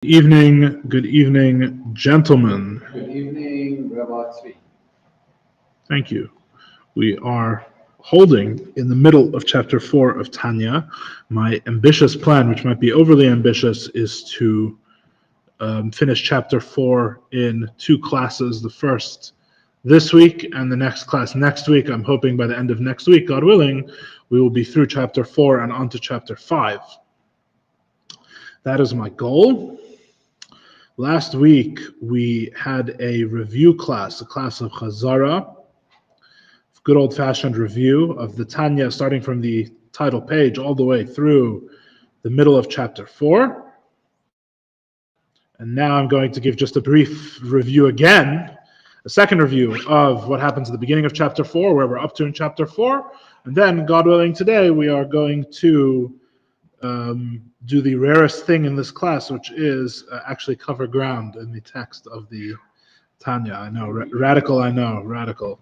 Good evening, gentlemen. Good evening, Rabbi Tzvi. Thank you. We are holding in the middle of chapter 4 of Tanya. My ambitious plan, which might be overly ambitious, is to finish chapter 4 in 2 classes. The first this week and the next class next week. I'm hoping by the end of next week, God willing, we will be through chapter 4 and on to chapter 5. That is my goal. Last week, we had a review class, a class of Chazara, good old-fashioned review of the Tanya, starting from the title page all the way through the middle of chapter 4. And now I'm going to give just a brief review again, a second review of what happens at the beginning of chapter 4, where we're up to in chapter 4. And then, God willing, today we are going to do the rarest thing in this class, which is actually cover ground in the text of the Tanya. I know, radical.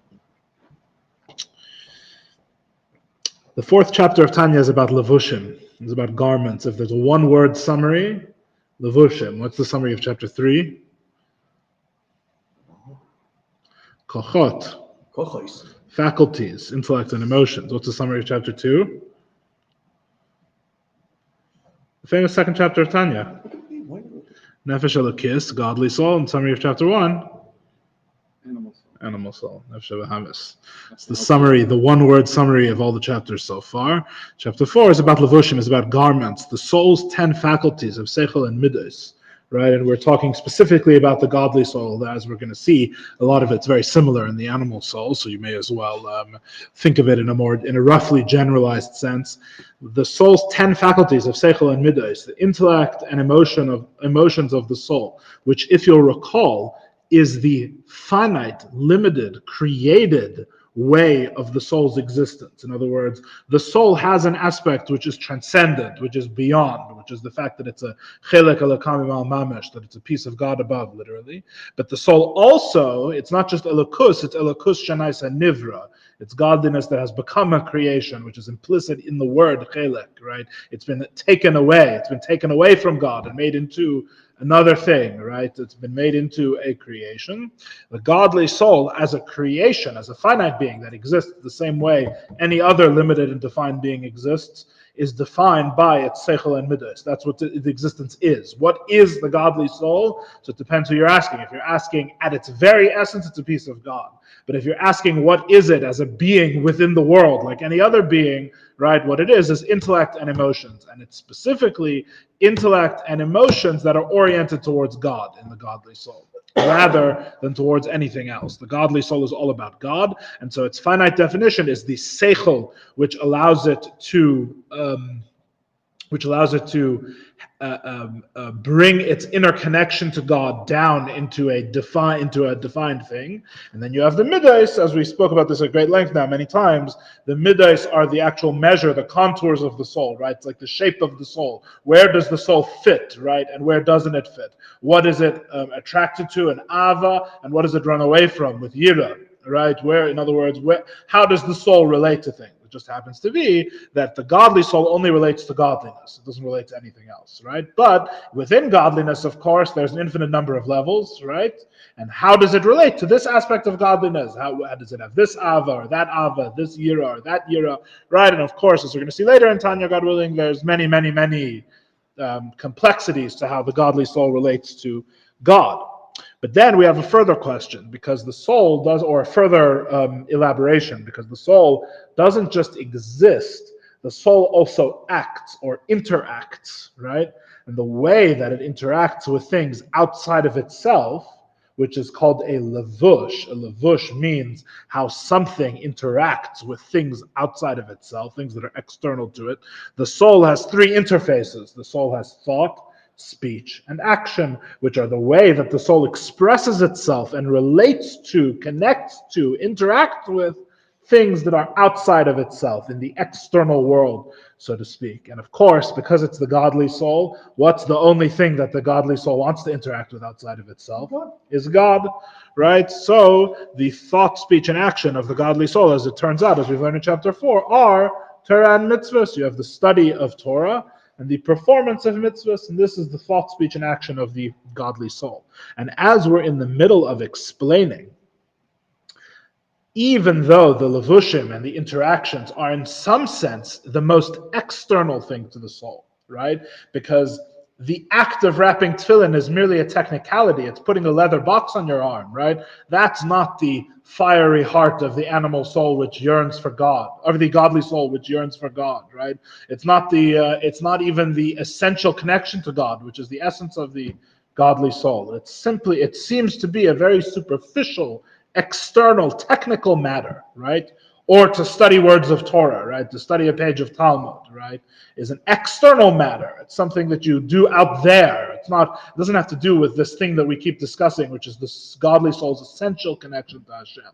The 4th chapter of Tanya is about levushim. It's about garments. If there's a one-word summary, levushim. What's the summary of chapter 3? Kochot. Faculties, intellect, and emotions. What's the summary of chapter 2? The famous 2nd chapter of Tanya. Nefesh Elokis, godly soul, and summary of chapter 1. Animal soul. Nefesh Bahamis. It's the summary, the one-word summary of all the chapters so far. Chapter 4 is about levushim, is about garments, the soul's 10 faculties of seichel and midos. Right, and we're talking specifically about the godly soul. As we're going to see, a lot of it's very similar in the animal soul, so you may as well think of it in a roughly generalized sense. The soul's 10 faculties of seichel and midos, the intellect and emotions of the soul, which, if you'll recall, is the finite, limited, created way of the soul's existence. In other words, the soul has an aspect which is transcendent, which is beyond, which is the fact that it's a chelek elokam al mamash, that it's a piece of God above, literally. But the soul also, it's not just elokus, it's elokus shanais nivra. It's godliness that has become a creation, which is implicit in the word chelek, right? It's been taken away. It's been taken away from God and made into another thing, right? It's been made into a creation. The godly soul as a creation, as a finite being that exists the same way any other limited and defined being exists, is defined by its seichel and midos. That's what the existence is. What is the godly soul? So it depends who you're asking. If you're asking at its very essence, it's a piece of God. But if you're asking what is it as a being within the world, like any other being, right, what it is intellect and emotions. And it's specifically intellect and emotions that are oriented towards God in the godly soul, rather than towards anything else. The godly soul is all about God, and so its finite definition is the seichel, which allows it to bring its inner connection to God down into a defined thing. And then you have the midos, as we spoke about this at great length now many times. The midos are the actual measure, the contours of the soul, right? It's like the shape of the soul. Where does the soul fit, right? And where doesn't it fit? What is it attracted to, an ava, and what does it run away from with yira, right? Where, in other words, how does the soul relate to things? It just happens to be that the godly soul only relates to godliness. It doesn't relate to anything else, right? But within godliness, of course, there's an infinite number of levels, right? And how does it relate to this aspect of godliness? How does it have this ava, this yira, or that yira, right? And of course, as we're going to see later in Tanya, God willing, there's many complexities to how the godly soul relates to God. But then we have a further question, because the soul does, or a further elaboration, because the soul doesn't just exist, the soul also acts or interacts, right? And the way that it interacts with things outside of itself, which is called a levush. A levush means how something interacts with things outside of itself, things that are external to it. The soul has 3 interfaces. The soul has thought, speech, and action, which are the way that the soul expresses itself and relates to, connects to, interacts with things that are outside of itself, in the external world, so to speak. And of course, because it's the godly soul, what's the only thing that the godly soul wants to interact with outside of itself? Is God, right? So the thought, speech, and action of the godly soul, as it turns out, as we've learned in chapter 4, are Torah and mitzvahs. You have the study of Torah, and the performance of mitzvahs, and this is the thought, speech, and action of the godly soul. And as we're in the middle of explaining, even though the levushim and the interactions are in some sense the most external thing to the soul, right? Because the act of wrapping tefillin is merely a technicality. It's putting a leather box on your arm, right? That's not the fiery heart of the animal soul which yearns for God, or the godly soul which yearns for God, right? It's not even the essential connection to God, which is the essence of the godly soul. It seems to be a very superficial, external, technical matter, right? Or to study words of Torah, right? To study a page of Talmud, right? Is an external matter. It's something that you do out there. It doesn't have to do with this thing that we keep discussing, which is this godly soul's essential connection to Hashem,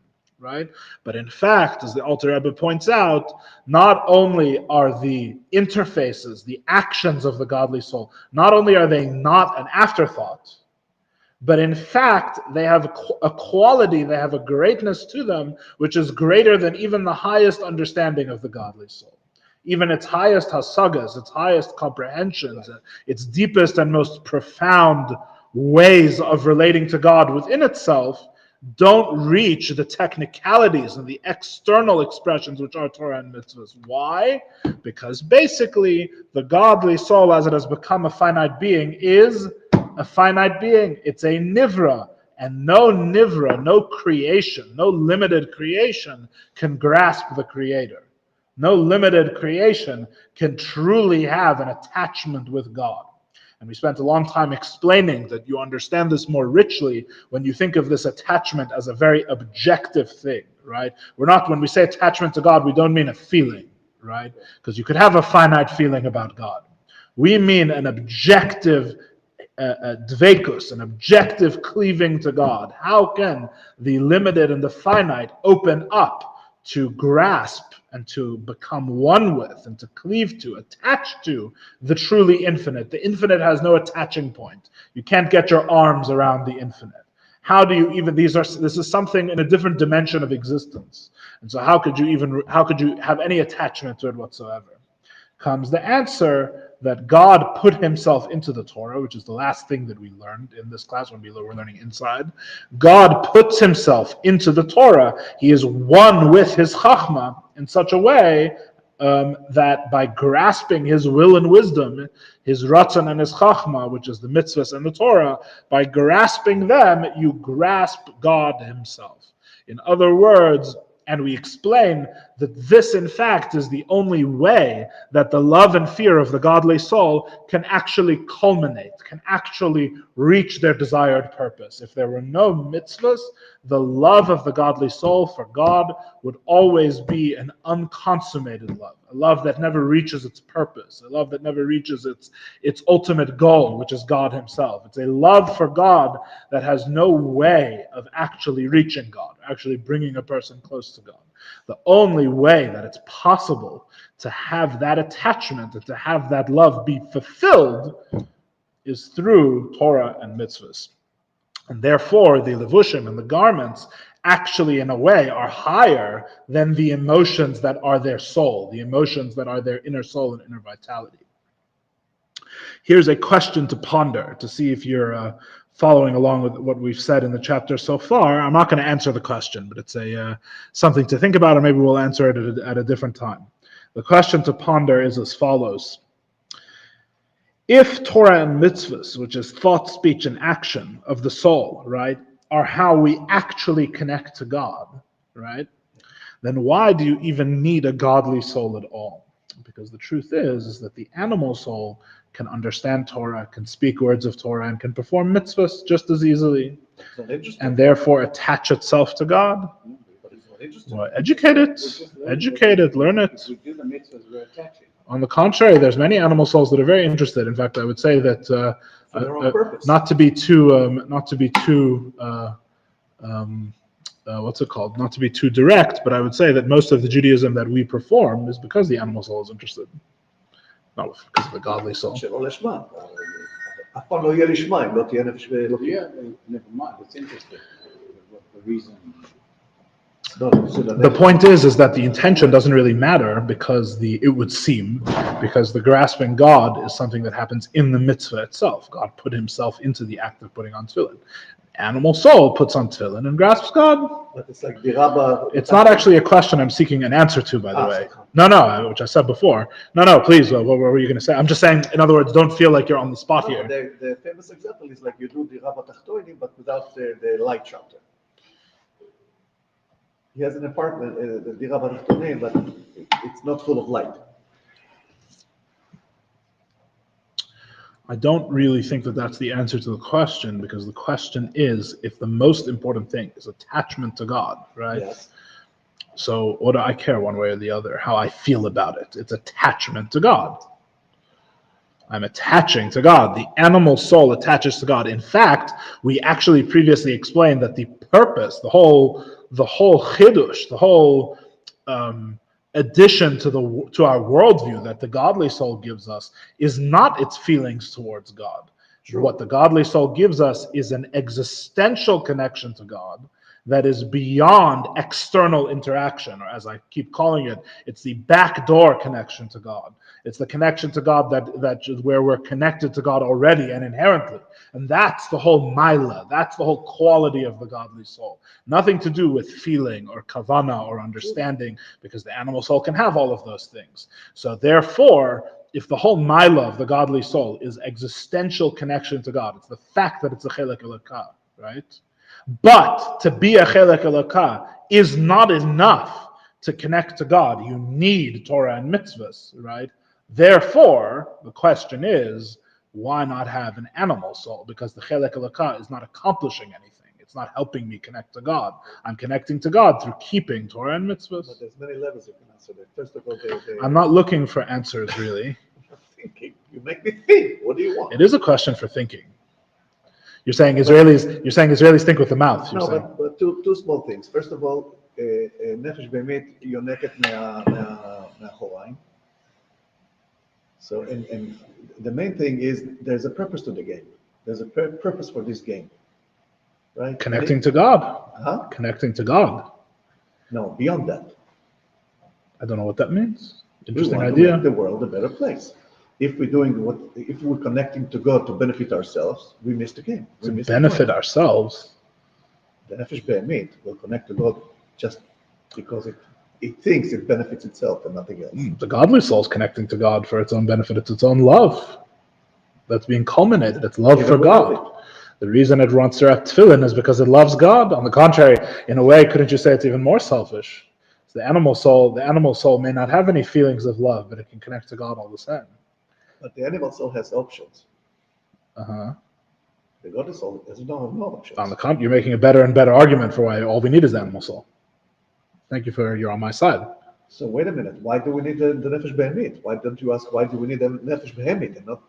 right? But in fact, as the Alter Rebbe points out, not only are the interfaces, the actions of the godly soul, not only are they not an afterthought, but in fact, they have a quality, they have a greatness to them, which is greater than even the highest understanding of the godly soul. Even its highest hasagas, its highest comprehensions, its deepest and most profound ways of relating to God within itself don't reach the technicalities and the external expressions which are Torah and mitzvahs. Why? Because basically, the godly soul, as it has become a finite being, is a finite being. It's a nivra, and no nivra, no creation, no limited creation can grasp the creator. No limited creation can truly have an attachment with God. And we spent a long time explaining that you understand this more richly when you think of this attachment as a very objective thing, right? When we say attachment to God, we don't mean a feeling, right? Because you could have a finite feeling about God. We mean an objective dvekus, an objective cleaving to God. How can the limited and the finite open up to grasp and to become one with and to cleave to, attach to the truly infinite? The infinite has no attaching point. You can't get your arms around the infinite. How do you even, this is something in a different dimension of existence. And so how could you have any attachment to it whatsoever? Comes the answer that God put himself into the Torah, which is the last thing that we learned in this class when we were learning inside. God puts himself into the Torah. He is one with his chachma in such a way that by grasping his will and wisdom, his ratzon and his chachma, which is the mitzvahs and the Torah, by grasping them, you grasp God himself. In other words, and we explain that this, in fact, is the only way that the love and fear of the godly soul can actually culminate, can actually reach their desired purpose. If there were no mitzvahs, the love of the godly soul for God would always be an unconsummated love, a love that never reaches its purpose, a love that never reaches its ultimate goal, which is God himself. It's a love for God that has no way of actually reaching God, actually bringing a person close to God. The only way that it's possible to have that attachment and to have that love be fulfilled is through Torah and mitzvahs. And therefore, the levushim and the garments actually, in a way, are higher than the emotions that are their soul, the emotions that are their inner soul and inner vitality. Here's a question to ponder, to see if you're following along with what we've said in the chapter so far. I'm not going to answer the question, but it's something to think about, and maybe we'll answer it at a different time. The question to ponder is as follows. If Torah and mitzvahs, which is thought, speech, and action of the soul, right, are how we actually connect to God, right, then why do you even need a godly soul at all? Because the truth is that the animal soul can understand Torah, can speak words of Torah, and can perform mitzvahs just as easily, and therefore attach itself to God. Well, educate it, learn it. On the contrary, there's many animal souls that are very interested. In fact, I would say that not to be too not to be too direct, but I would say that most of the Judaism that we perform is because the animal soul is interested, not because of the godly soul. Never mind, it's interesting. What the reason The point is that the intention doesn't really matter because it would seem, because the grasping God is something that happens in the mitzvah itself. God put himself into the act of putting on tefillin. Animal soul puts on tefillin and grasps God. But it's like diraba. It's not actually a question I'm seeking an answer to, by the way. No, which I said before. No, please, what were you going to say? I'm just saying, in other words, don't feel like you're on the spot here. The famous example is like you do diraba tachtoinim, but without the light shelter. He has an apartment, the diraba tachtoinim, but it's not full of light. I don't really think that that's the answer to the question, because the question is if the most important thing is attachment to God, right? Yes. So what do I care one way or the other? How I feel about it. It's attachment to God. I'm attaching to God. The animal soul attaches to God. In fact, we actually previously explained that the purpose, the whole chidush, the whole addition to our worldview that the godly soul gives us is not its feelings towards God. True. What the godly soul gives us is an existential connection to God that is beyond external interaction, or as I keep calling it, it's the backdoor connection to God. It's the connection to God that where we're connected to God already and inherently. And that's the whole maila, that's the whole quality of the godly soul. Nothing to do with feeling or kavana or understanding, because the animal soul can have all of those things. So therefore, if the whole maila of the godly soul is existential connection to God, it's the fact that it's a chelek elokah, right? But to be a chelek elokah is not enough to connect to God. You need Torah and mitzvahs, right? Therefore, the question is, why not have an animal soul? Because the chelek elokah is not accomplishing anything. It's not helping me connect to God. I'm connecting to God through keeping Torah and mitzvahs. But there's many levels you can answer that. First of all, I'm not looking for answers, really. thinking. You make me think. What do you want? It is a question for thinking. You're saying Israelis think with the mouth. You're saying. but two small things. First of all, nefesh be'emet yoneket מהאחוריים. So, and the main thing is there's a purpose to the game. There's a purpose for this game, right? Connecting to God. Huh? Connecting to God. No, beyond that. I don't know what that means. Interesting we want idea. to make the world a better place. If we're connecting to God to benefit ourselves, we miss the game. We miss benefit ourselves. The nefesh be'emet will connect to God just because it thinks it benefits itself and nothing else. The godly soul is connecting to God for its own benefit. It's its own love that's being culminated. It's love for God. The reason it wants to wrap tefillin is because it loves God. On the contrary, in a way, couldn't you say it's even more selfish? So the animal soul may not have any feelings of love, but it can connect to God all the same. But the animal soul has options. Uh-huh. The godly soul doesn't have no options. On the contrary, you're making a better and better argument for why all we need is the animal soul. Thank you you're on my side. So wait a minute. Why do we need the nefesh be'emet? Why don't you ask why do we need the nefesh be'emet and not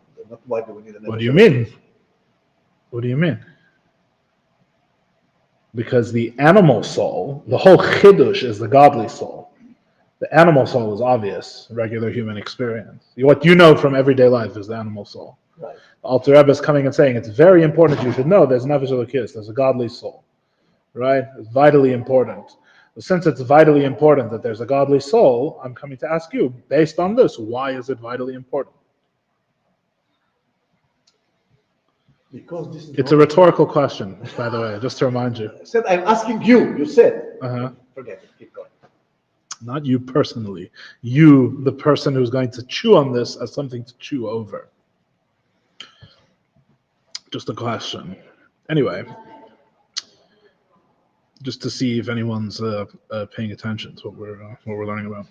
why do we need the nefesh? What do you mean? What do you mean? Because the animal soul, the whole chidush is the godly soul. The animal soul is obvious, regular human experience. What you know from everyday life is the animal soul. Right. The Alter Rebbe is coming and saying it's very important you should know there's nefesh elokis, there's a godly soul, right? It's vitally important. But since it's vitally important that there's a godly soul, I'm coming to ask you, based on this, why is it vitally important? Because this is It's a rhetorical question, by the way, just to remind you. I said I'm asking you. You said. Uh-huh. Forget it. Keep going. Not you personally. You, the person who's going to chew on this as something to chew over. Just a question. Anyway, just to see if anyone's paying attention to what we're learning about.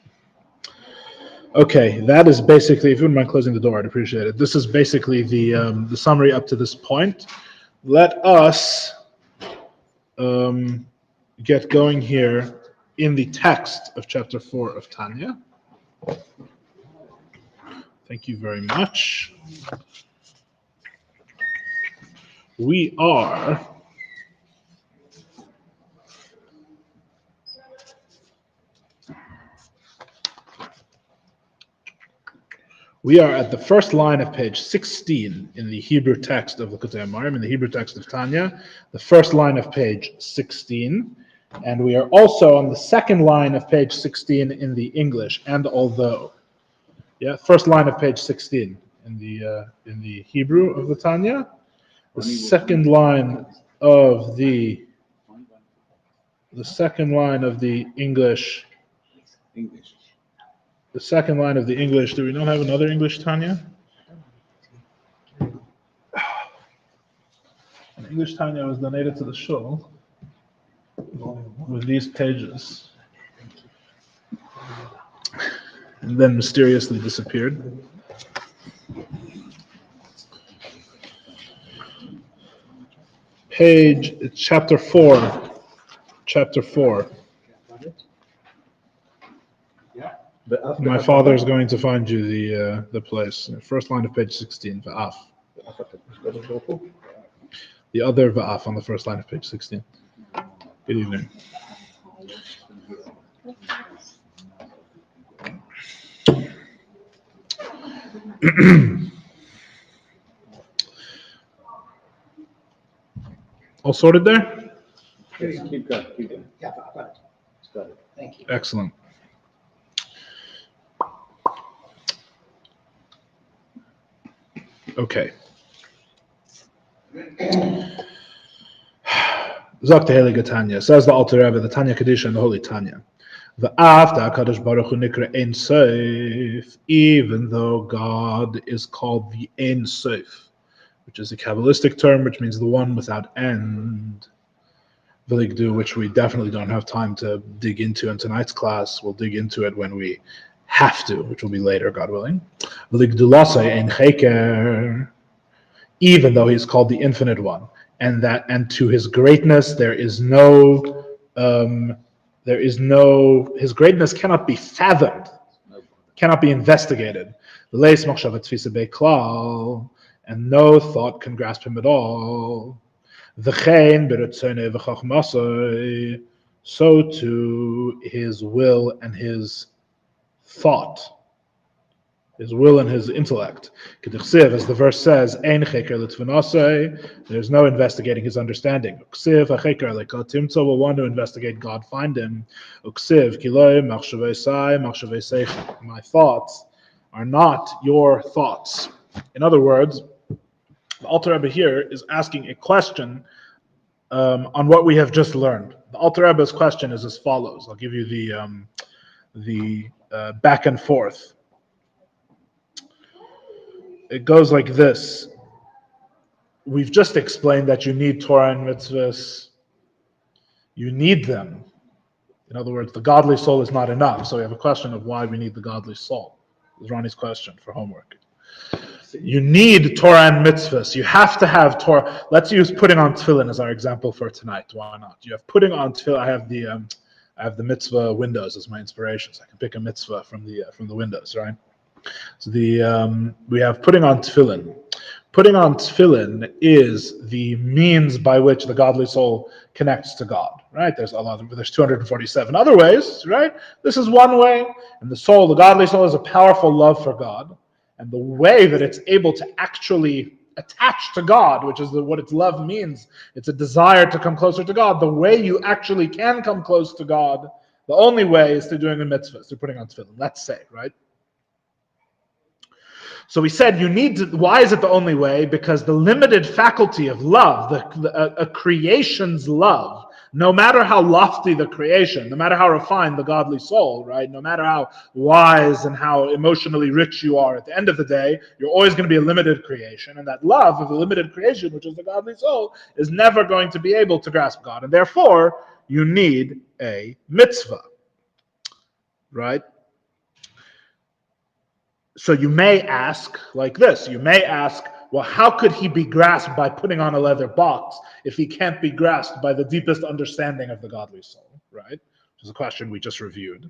Okay, that is basically, if you wouldn't mind closing the door, I'd appreciate it. This is basically the summary up to this point. Let us get going here in the text of chapter 4 of Tanya. Thank you very much. We are at the first line of page 16 in the Hebrew text of Likutei Amarim, in the Hebrew text of Tanya, the first line of page 16, And we are also on the second line of page 16 in the English, and although. Yeah, first line of page 16 in the Hebrew of the Tanya. The second line of the English. The second line of the English. Do we not have another English Tanya? An English Tanya was donated to the shul with these pages, and then mysteriously disappeared. It's chapter 4. Chapter 4. My father is going to find you the place. First line of page 16, Va'af. The other Va'af on the first line of page 16. Good evening. All sorted there? Keep going. Yeah, got it. Thank you. Excellent. Okay. Zok the Heilige Tanya. Says the Alter Rebbe, the Tanya Kadisha and the Holy Tanya. V'afta HaKadosh Baruch Hu nikra Ein Sof, even though God is called the Ein Sof, which is a Kabbalistic term, which means the one without end. V'ligdu, which we definitely don't have time to dig into in tonight's class. We'll dig into it when we have to, which will be later, God willing. V'ligdu lasai ein cheker, even though he's called the Infinite One, and to his greatness his greatness cannot be fathomed, cannot be investigated. And no thought can grasp him at all. So too his will and his thought, his will and his intellect. As the verse says, there's no investigating his understanding. Will want to investigate God, find him. My thoughts are not your thoughts. In other words, the Alter Rebbe here is asking a question on what we have just learned. The Alter Rebbe's question is as follows. I'll give you the back and forth. It goes like this. We've just explained that you need Torah and mitzvahs. You need them. In other words, the godly soul is not enough. So we have a question of why we need the godly soul. This is Ronnie's question for homework. You need Torah and mitzvahs. You have to have Torah. Let's use putting on tefillin as our example for tonight. Why not? You have putting on tefillin. I have the mitzvah windows as my inspiration, so I can pick a mitzvah from the windows, right? So we have putting on tefillin. Putting on tefillin is the means by which the godly soul connects to God, right? There's 247 other ways, right? This is one way, and the godly soul, has a powerful love for God, and the way that it's able to actually attach to God, which is what its love means, it's a desire to come closer to God. The way you actually can come close to God, the only way is through doing the mitzvahs, through putting on tefillin, let's say, right? So we said why is it the only way? Because the limited faculty of love, a creation's love, no matter how lofty the creation, no matter how refined the godly soul, right? No matter how wise and how emotionally rich you are, at the end of the day, you're always going to be a limited creation. And that love of the limited creation, which is the godly soul, is never going to be able to grasp God. And therefore, you need a mitzvah, right? So you may ask like this. You may ask, well, how could he be grasped by putting on a leather box if he can't be grasped by the deepest understanding of the godly soul, right? Which is a question we just reviewed.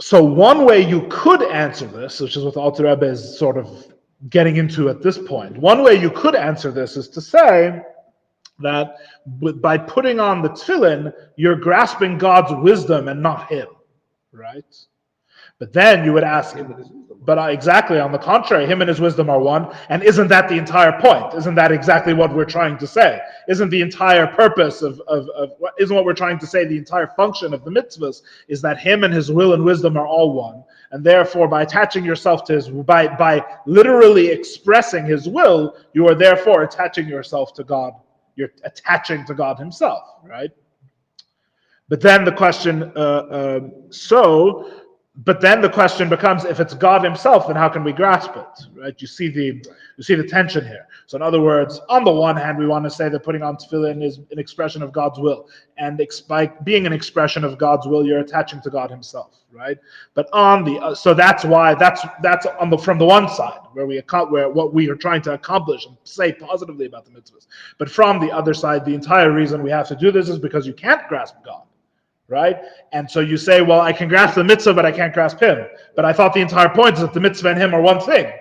So one way you could answer this, which is what the Alter Rebbe is sort of getting into at this point, one way you could answer this is to say that by putting on the tefillin, you're grasping God's wisdom and not him, right? But then you would ask, exactly on the contrary, him and his wisdom are one, and isn't that the entire point? Isn't that exactly what we're trying to say? Isn't the entire purpose isn't what we're trying to say, the entire function of the mitzvahs is that him and his will and wisdom are all one, and therefore by attaching yourself to his, by literally expressing his will, you are therefore attaching yourself to God. You're attaching to God himself, right? But then the question, But then the question becomes, if it's God himself, then how can we grasp it, right? You see the tension here. So in other words, on the one hand, we want to say that putting on tefillin is an expression of God's will. And by being an expression of God's will, you're attaching to God himself, right? But so that's why, that's from the one side, where what we are trying to accomplish and say positively about the mitzvahs. But from the other side, the entire reason we have to do this is because you can't grasp God. Right? And so you say, well, I can grasp the mitzvah, but I can't grasp him. But I thought the entire point is that the mitzvah and him are one thing.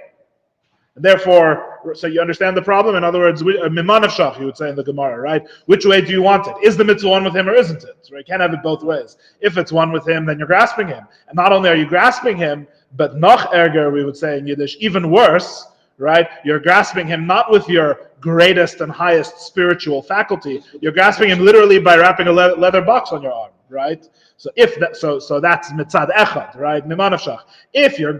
And therefore, so you understand the problem? In other words, mimanavshach, you would say in the Gemara, right? Which way do you want it? Is the mitzvah one with him or isn't it? Right? You can't have it both ways. If it's one with him, then you're grasping him. And not only are you grasping him, but noch erger, we would say in Yiddish, even worse, right? You're grasping him not with your greatest and highest spiritual faculty. You're grasping him literally by wrapping a leather box on your arm, right? So so that's mitzad echad, right? Mimanavshach. If you're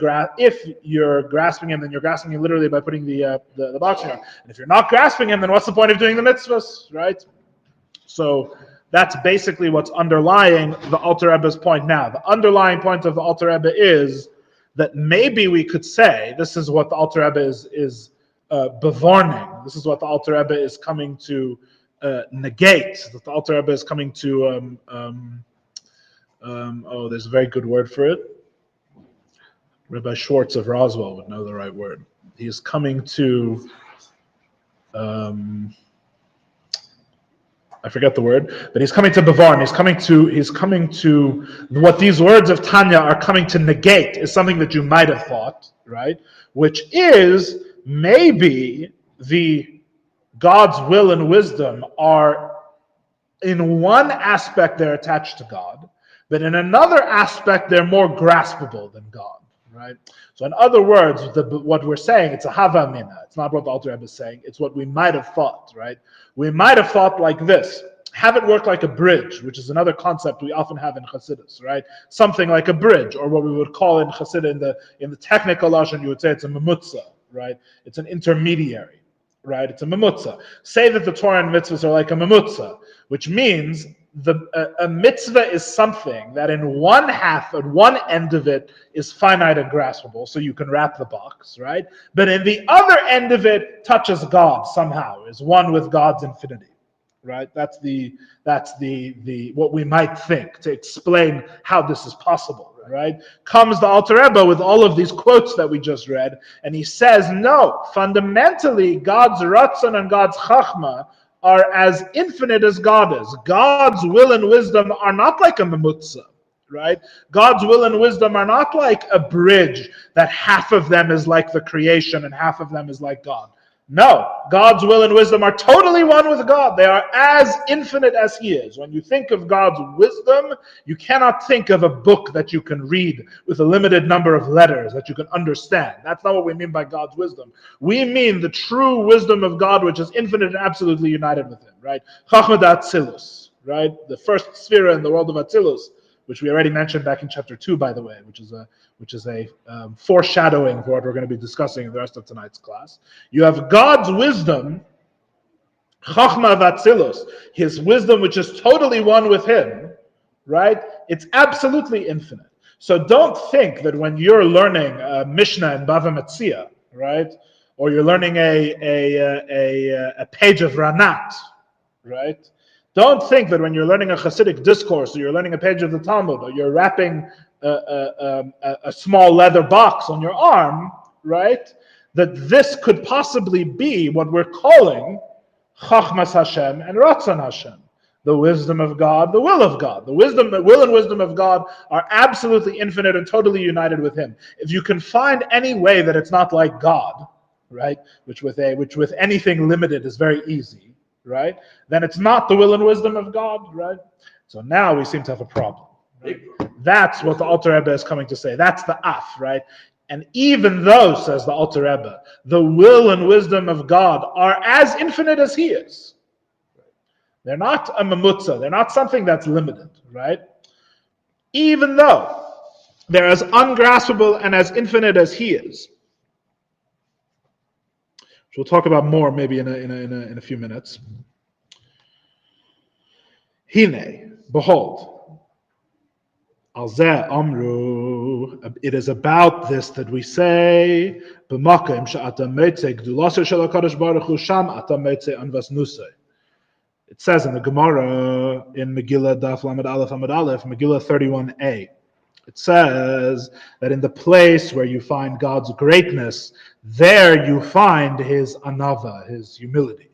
grasping him, then you're grasping him literally by putting the box on your arm. And if you're not grasping him, then what's the point of doing the mitzvahs, right? So that's basically what's underlying the Alter Rebbe's point now. The underlying point of the Alter Rebbe is that maybe we could say, this is what the Alter Rebbe is bevorning. This is what the Alter Rebbe is coming to negate. That the Alter Rebbe is coming to, there's a very good word for it. Rabbi Schwartz of Roswell would know the right word. He is coming to, I forget the word, but he's coming to bevarn. He's coming to what these words of Tanya are coming to negate is something that you might have thought, right? Which is maybe the God's will and wisdom are, in one aspect, they're attached to God, but in another aspect, they're more graspable than God, right? So in other words, what we're saying, it's a hava mina. It's not what the Alter Rebbe is saying. It's what we might have thought, right? We might have thought like this. Have it work like a bridge, which is another concept we often have in Chassidus, right? Something like a bridge, or what we would call in Chassidus, in the technical lashon, you would say it's a memutza, right? It's an intermediary, right? It's a memutza. Say that the Torah and mitzvahs are like a memutza, which means a mitzvah is something that in one half, at one end of it, is finite and graspable, so you can wrap the box, right? But in the other end of it, touches God somehow, is one with God's infinity, right? That's the what we might think to explain how this is possible, right? Comes the Alter Rebbe with all of these quotes that we just read, and he says, no, fundamentally, God's ratzon and God's chachma are as infinite as God is. God's will and wisdom are not like a memutza, right? God's will and wisdom are not like a bridge that half of them is like the creation and half of them is like God. No, God's will and wisdom are totally one with God. They are as infinite as He is. When you think of God's wisdom, you cannot think of a book that you can read with a limited number of letters that you can understand. That's not what we mean by God's wisdom. We mean the true wisdom of God, which is infinite and absolutely united with Him, right? Chabad Chassidus, right? The first sphera in the world of Atzilus, which we already mentioned back in chapter 2, by the way, which is a foreshadowing for what we're going to be discussing in the rest of tonight's class. You have God's wisdom, Chachma v'Atzilus, His wisdom which is totally one with Him, right? It's absolutely infinite. So don't think that when you're learning Mishnah and Bava Metzia, right, or you're learning a page of Ranat, right? Don't think that when you're learning a Hasidic discourse, or you're learning a page of the Talmud, or you're wrapping a small leather box on your arm, right, that this could possibly be what we're calling Chachmas Hashem and Ratzon Hashem, the wisdom of God, the will of God. The will and wisdom of God are absolutely infinite and totally united with Him. If you can find any way that it's not like God, right, which with anything limited is very easy, right, then it's not the will and wisdom of God, right? So now we seem to have a problem. Right? That's what the Alter Rebbe is coming to say. That's the af, right? And even though, says the Alter Rebbe, the will and wisdom of God are as infinite as He is. They're not a mamutza. They're not something that's limited, right? Even though they're as ungraspable and as infinite as He is. Which we'll talk about more maybe in a few minutes. Hine, behold. Alzeh amru. It is about this that we say, b'makom she'ata metzei gdulasa shel HaKadosh Baruch Hu sham ata metzei anvas nusay. It says in the Gemara in Megillah Daf Lamed Aleph Amud Aleph, Megillah 31a. It says that in the place where you find God's greatness, there you find His anava, His humility.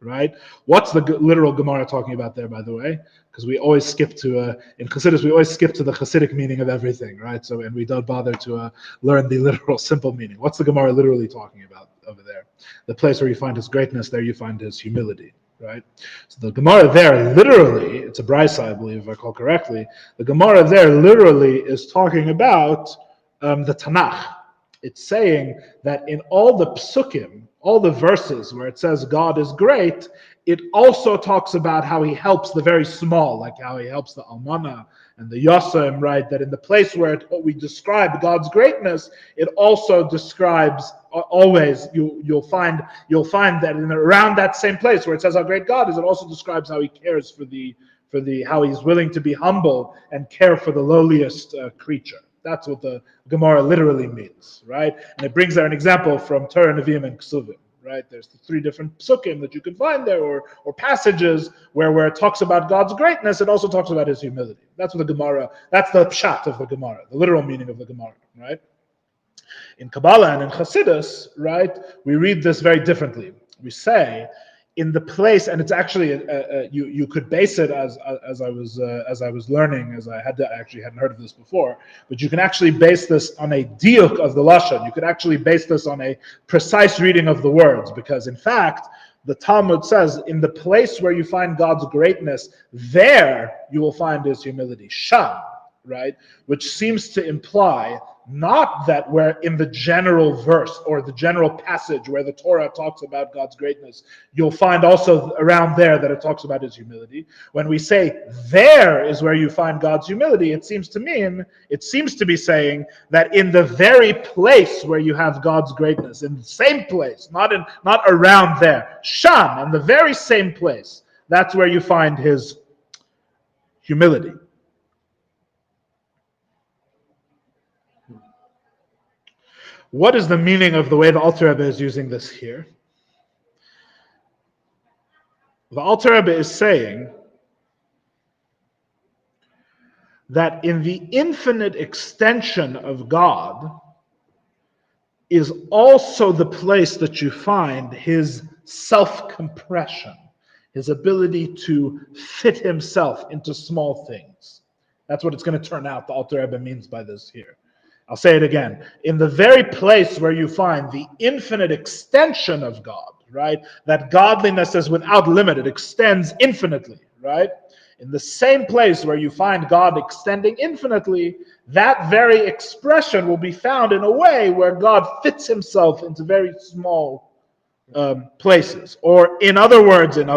Right? What's the literal Gemara talking about there, by the way? Because we always skip to in Chassidus, we always skip to the Chassidic meaning of everything, right? So, and we don't bother to learn the literal, simple meaning. What's the Gemara literally talking about over there? The place where you find His greatness, there you find His humility, right? So the Gemara there literally, it's a brisa, I believe, if I recall correctly. The Gemara there literally is talking about the Tanakh. It's saying that in all the psukim, all the verses where it says God is great, it also talks about how He helps the very small, like how He helps the Almana and the Yosem, right? That in the place where we describe God's greatness, it also describes always, you'll find that in around that same place where it says how great God is, it also describes how He cares for the how He's willing to be humble and care for the lowliest creature. That's what the Gemara literally means, right? And it brings there an example from Torah, Nevi'im, and Ksuvim, right? There's the 3 different psukim that you can find there, or passages where it talks about God's greatness, it also talks about His humility. That's what the Gemara, that's the pshat of the Gemara, the literal meaning of the Gemara, right? In Kabbalah and in Chassidus, right, we read this very differently. We say, in the place, and it's actually you could base it as I was learning, as I actually hadn't heard of this before, but you can actually base this on a diuk of the lashon. You could actually base this on a precise reading of the words, because in fact the Talmud says, in the place where you find God's greatness, there you will find His humility. Sham, right, which seems to imply not that we're in the general verse or the general passage where the Torah talks about God's greatness, you'll find also around there that it talks about His humility. When we say there is where you find God's humility, it seems to be saying that in the very place where you have God's greatness, in the same place, not around there, Sham, in the very same place, that's where you find His humility. What is the meaning of the way the Alter Rebbe is using this here? The Alter Rebbe is saying that in the infinite extension of God is also the place that you find His self-compression, His ability to fit Himself into small things. That's what it's going to turn out, the Alter Rebbe means by this here. I'll say it again. In the very place where you find the infinite extension of God, right? That godliness is without limit. It extends infinitely, right? In the same place where you find God extending infinitely, that very expression will be found in a way where God fits Himself into very small places. Or in other words, in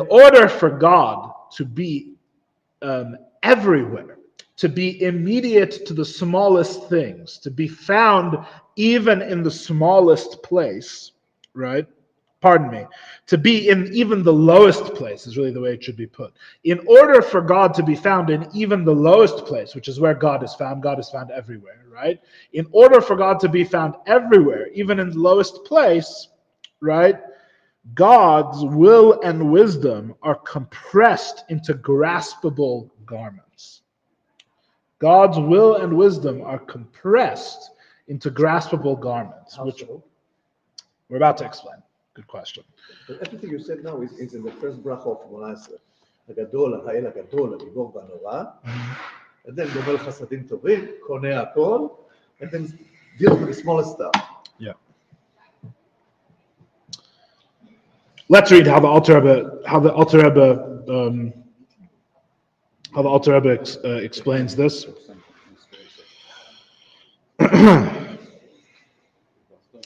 order for God to be everywhere, to be immediate to the smallest things, to be found even in the smallest place, right? To be in even the lowest place is really the way it should be put. In order for God to be found in even the lowest place, which is where God is found everywhere, right? In order for God to be found everywhere, even in the lowest place, right? God's will and wisdom are compressed into graspable garments. God's will and wisdom are compressed into graspable garments, which we're about to explain. Good question. But everything you said now is in the first bracha of 18. הגדול, האל הגדול, הגיבור והנורא, and then גומל חסדים טובים, קונה הכל, and then deals with the smallest stuff. Yeah. Let's read how the Alter Rebbe how the Alter Rebbe explains this.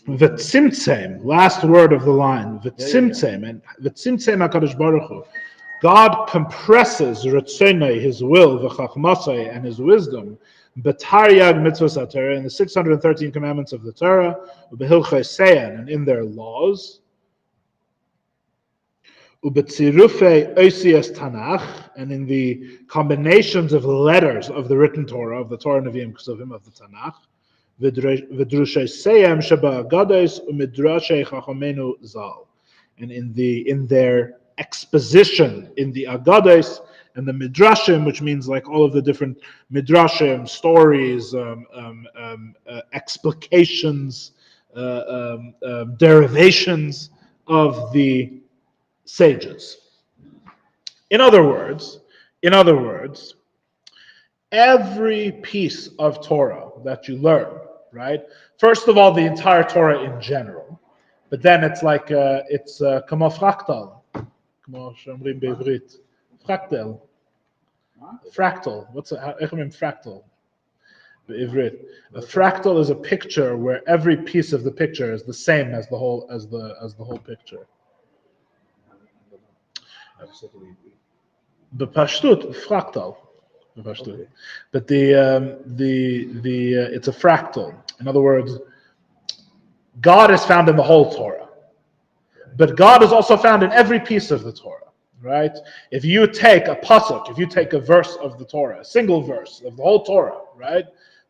V'tzimtzem, last word of the line. V'tzimtzem, and v'tzimtzem HaKadosh Baruch Hu. God compresses Ritzonai, his will, v'chachmasai, and his wisdom, b'taryag mitzvos HaTorah, in the 613 commandments of the Torah, u'behilchei seyan, and in their laws, u'betzirufei oisias Tanach, and in the combinations of letters of the written Torah, of the Torah, Nevi'im, Kesuvim, of the Tanakh, v'drushei seyem sheba agados u'midrashei chachamenu zal, and in their exposition in the agados and the midrashim, which means like all of the different midrashim, stories, explications, derivations of the sages. In other words, every piece of Torah that you learn, right? First of all, the entire Torah in general, but then it's like it's כמו fractal, כמו שאומרים בעברית, fractal. Fractal. איך אומרים fractal? בעברית. A fractal is a picture where every piece of the picture is the same as the whole picture. בפשטות, fractal. Okay. But it's a fractal. In other words, God is found in the whole Torah, but God is also found in every piece of the Torah, right? If you take a pasuk, if you take a verse of the Torah, a single verse of the whole Torah, right?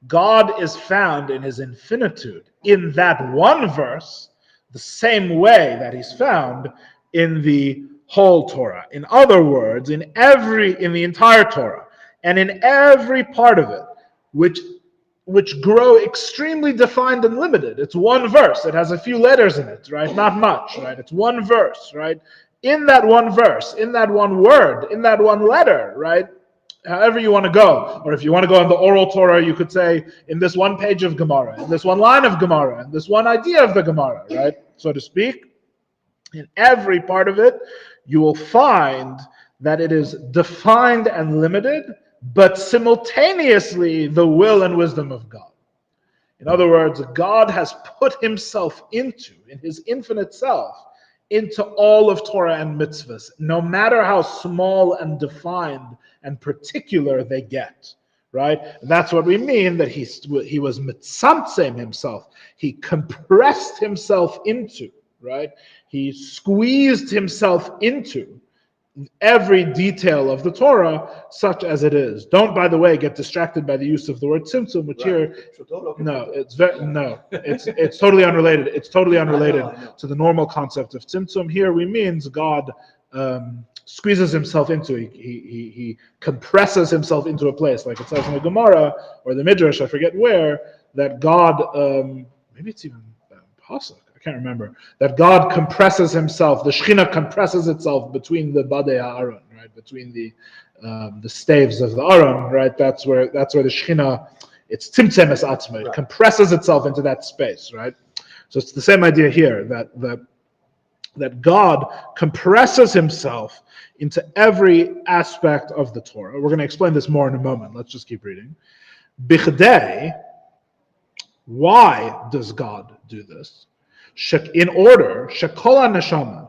God is found in his infinitude in that one verse, the same way that he's found in the whole Torah. In other words, in the entire Torah, and in every part of it, which grow extremely defined and limited. It's one verse. It has a few letters in it, right? Not much, right? It's one verse, right? In that one verse, in that one word, in that one letter, right? However you want to go. Or if you want to go in the oral Torah, you could say in this one page of Gemara, in this one line of Gemara, in this one idea of the Gemara, right? So to speak. In every part of it, you will find that it is defined and limited, but simultaneously the will and wisdom of God. In other words, God has put himself in his infinite self, into all of Torah and mitzvahs, no matter how small and defined and particular they get, right? And that's what we mean, that he was mitzamtzem himself. He compressed himself into, right? He squeezed himself into every detail of the Torah, such as it is. Don't, by the way, get distracted by the use of the word tzimtzum, which here, it's totally unrelated. It's totally unrelated to the normal concept of tzimtzum. Here we means God squeezes himself into. He compresses himself into a place, like it says in the Gemara or the Midrash, I forget where, that God, maybe it's even Pasuk. I can't remember, that God compresses himself, the Shekhinah compresses itself between the Badei HaAron, right? Between the staves of the Aron, right? That's where the Shekhinah, it's Tzimtzem es Atzma, it compresses itself into that space, right? So it's the same idea here, that God compresses himself into every aspect of the Torah. We're going to explain this more in a moment. Let's just keep reading. Bichdei, why does God do this? In order, shekol neshama,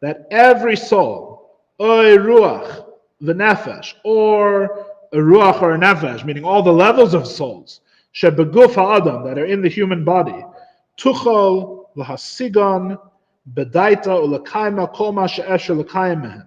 that every soul, oy ruach, the nefesh, or a ruach or a nefesh, meaning all the levels of souls, shebeguf ha'adam, that are in the human body, tuchol lahasigon bedaita ulakaima kol ma she'esher l'kaim mehen,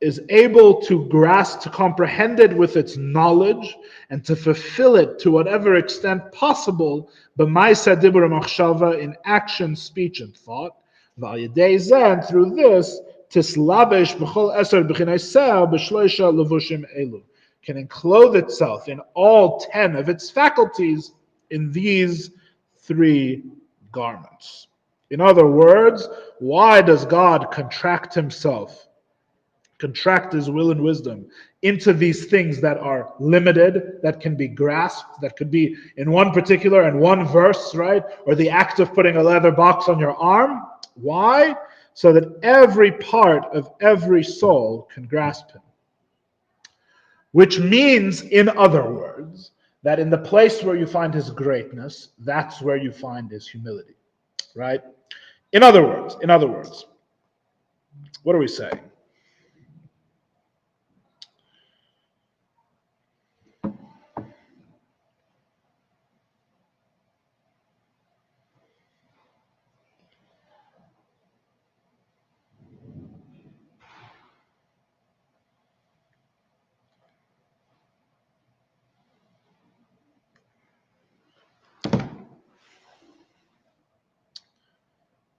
is able to grasp, to comprehend it with its knowledge, and to fulfill it to whatever extent possible, b'maisa dibur machshava, in action, speech, and thought. V'al zen, through this, tislabesh b'chol eser b'chinei ser b'shloisha levushim elu, can enclothe itself in all 10 of its faculties in these 3 garments. In other words, why does God contract himself, contract his will and wisdom into these things that are limited, that can be grasped, that could be in one particular and one verse, right? Or the act of putting a leather box on your arm. Why? So that every part of every soul can grasp him. which means, in other words, that in the place where you find his greatness, that's where you find his humility, right? In other words, what are we saying?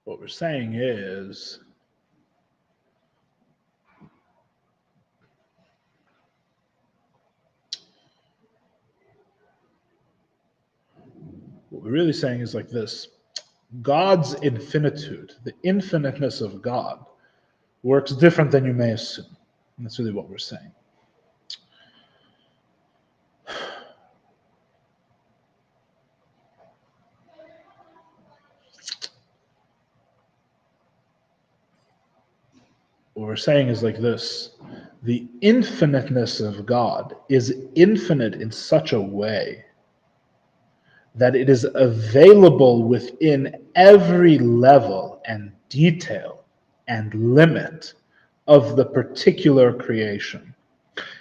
What we're saying is what we're really saying is like this. God's infinitude, the infiniteness of God, works different than you may assume. And that's really what we're saying. What we're saying is like this. The infiniteness of God is infinite in such a way that it is available within every level and detail and limit of the particular creation.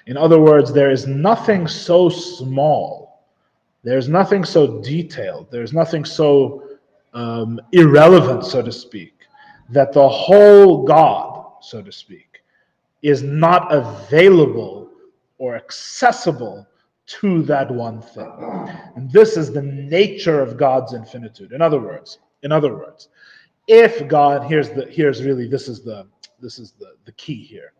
In other words, there is nothing so small, there's nothing so detailed, there's nothing so irrelevant, so to speak, that the whole God, so to speak, is not available or accessible to that one thing. And this is the nature of God's infinitude. In other words, if God, this is the key here.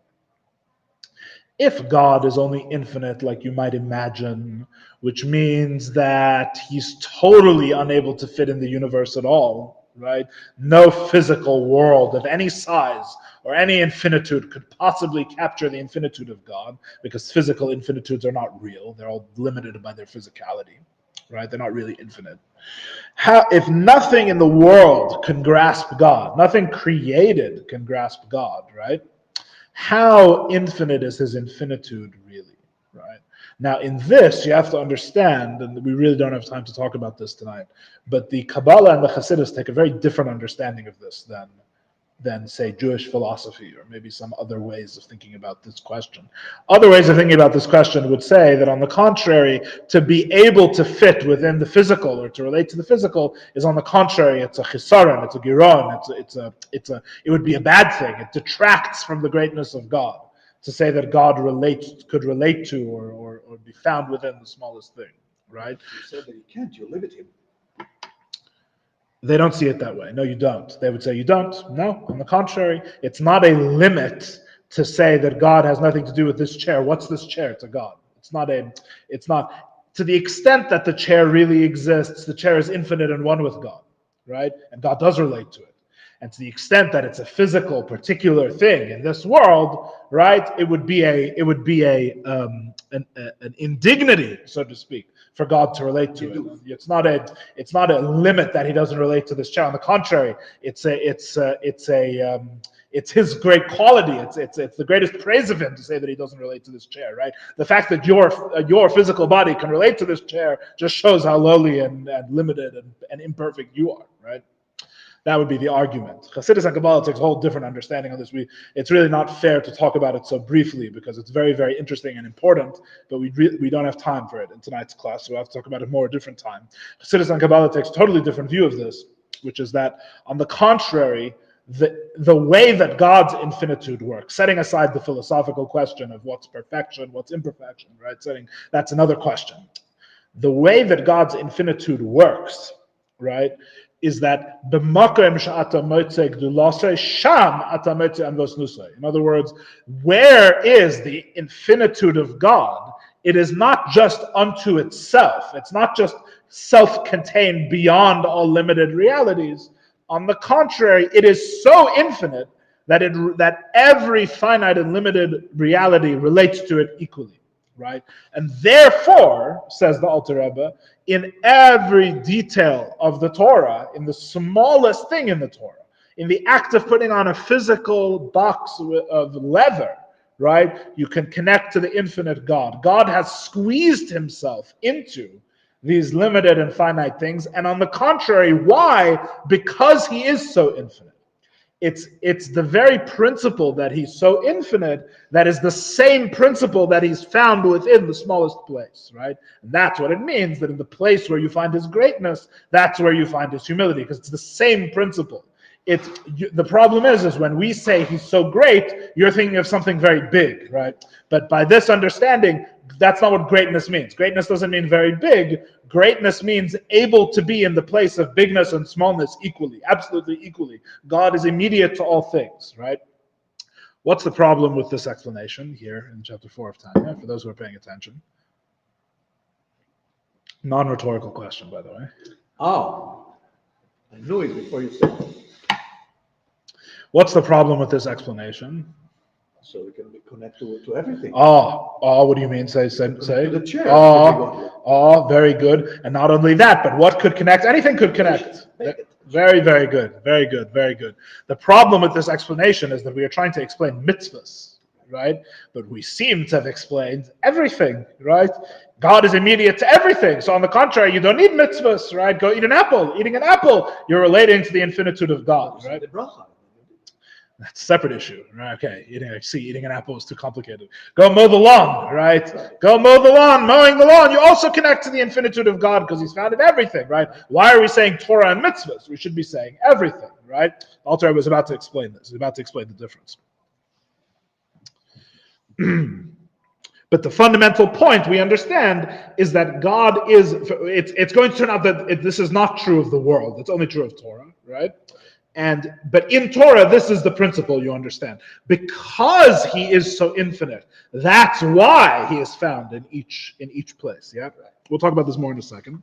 If God is only infinite, like you might imagine, which means that he's totally unable to fit in the universe at all, right? No physical world of any size or any infinitude could possibly capture the infinitude of God, because physical infinitudes are not real. They're all limited by their physicality, right? They're not really infinite. If nothing in the world can grasp God, nothing created can grasp God, right? How infinite is his infinitude really, right? Now, in this, you have to understand, and we really don't have time to talk about this tonight, but the Kabbalah and the Chassidus take a very different understanding of this than say, Jewish philosophy, or maybe some other ways of thinking about this question. Other ways of thinking about this question would say that, on the contrary, to be able to fit within the physical or to relate to the physical is, on the contrary, it's a chisaron, it's a giron, it would be a bad thing. It detracts from the greatness of God to say that God could relate to or be found within the smallest thing, right? You said that you can't, you limit him. They don't see it that way. No, you don't. They would say, you don't. No, on the contrary, it's not a limit to say that God has nothing to do with this chair. What's this chair to God? It's not, to the extent that the chair really exists, the chair is infinite and one with God, right? And God does relate to it. And to the extent that it's a physical, particular thing in this world, right, it would be an indignity, so to speak, for God to relate to it. It's not a limit that he doesn't relate to this chair. On the contrary, it's his great quality. It's the greatest praise of him to say that he doesn't relate to this chair, right? The fact that your physical body can relate to this chair just shows how lowly and limited and imperfect you are, right? That would be the argument. Chassidus and Kabbalah takes a whole different understanding of this. It's really not fair to talk about it so briefly, because it's very, very interesting and important, but we don't have time for it in tonight's class, so we'll have to talk about it more a different time. Chassidus and Kabbalah takes a totally different view of this, which is that, on the contrary, the way that God's infinitude works, setting aside the philosophical question of what's perfection, what's imperfection, right? That's another question. The way that God's infinitude works, right, is that in other words, where is the infinitude of God? It is not just unto itself. It's not just self-contained beyond all limited realities. On the contrary, it is so infinite that every finite and limited reality relates to it equally. Right? And therefore, says the Alter Rebbe, in every detail of the Torah, in the smallest thing in the Torah, in the act of putting on a physical box of leather, right? You can connect to the infinite God. God has squeezed himself into these limited and finite things. And on the contrary, why? Because he is so infinite. It's the very principle that he's so infinite that is the same principle that he's found within the smallest place, right? And that's what it means, that in the place where you find his greatness, that's where you find his humility, because it's the same principle. The problem is when we say he's so great, you're thinking of something very big, right? But by this understanding, that's not what greatness means. Greatness doesn't mean very big. Greatness means able to be in the place of bigness and smallness equally, absolutely equally. God is immediate to all things, right? What's the problem with this explanation here in chapter 4 of Tanya, for those who are paying attention? Non-rhetorical question, by the way. Oh, I knew it before you said it. What's the problem with this explanation? So we can connect to everything. What do you mean? Say. To the chair. Very good. And not only that, but what could connect? Anything could connect. Very, very good. Very good. Very good. The problem with this explanation is that we are trying to explain mitzvahs, right? But we seem to have explained everything, right? God is immediate to everything. So on the contrary, you don't need mitzvahs, right? Go eat an apple. Eating an apple, you're relating to the infinitude of God, right? That's a separate issue, right? Okay, eating an apple is too complicated. Go mow the lawn, right? Go mow the lawn. Mowing the lawn, you also connect to the infinitude of God because he's found in everything, right? Why are we saying Torah and mitzvahs? We should be saying everything, right? Alter was about to explain this. He's about to explain the difference. But the fundamental point we understand is that God is, it's going to turn out that this is not true of the world. It's only true of Torah, right? But in Torah, this is the principle, you understand. Because he is so infinite, that's why he is found in each place. Yeah, we'll talk about this more in a second.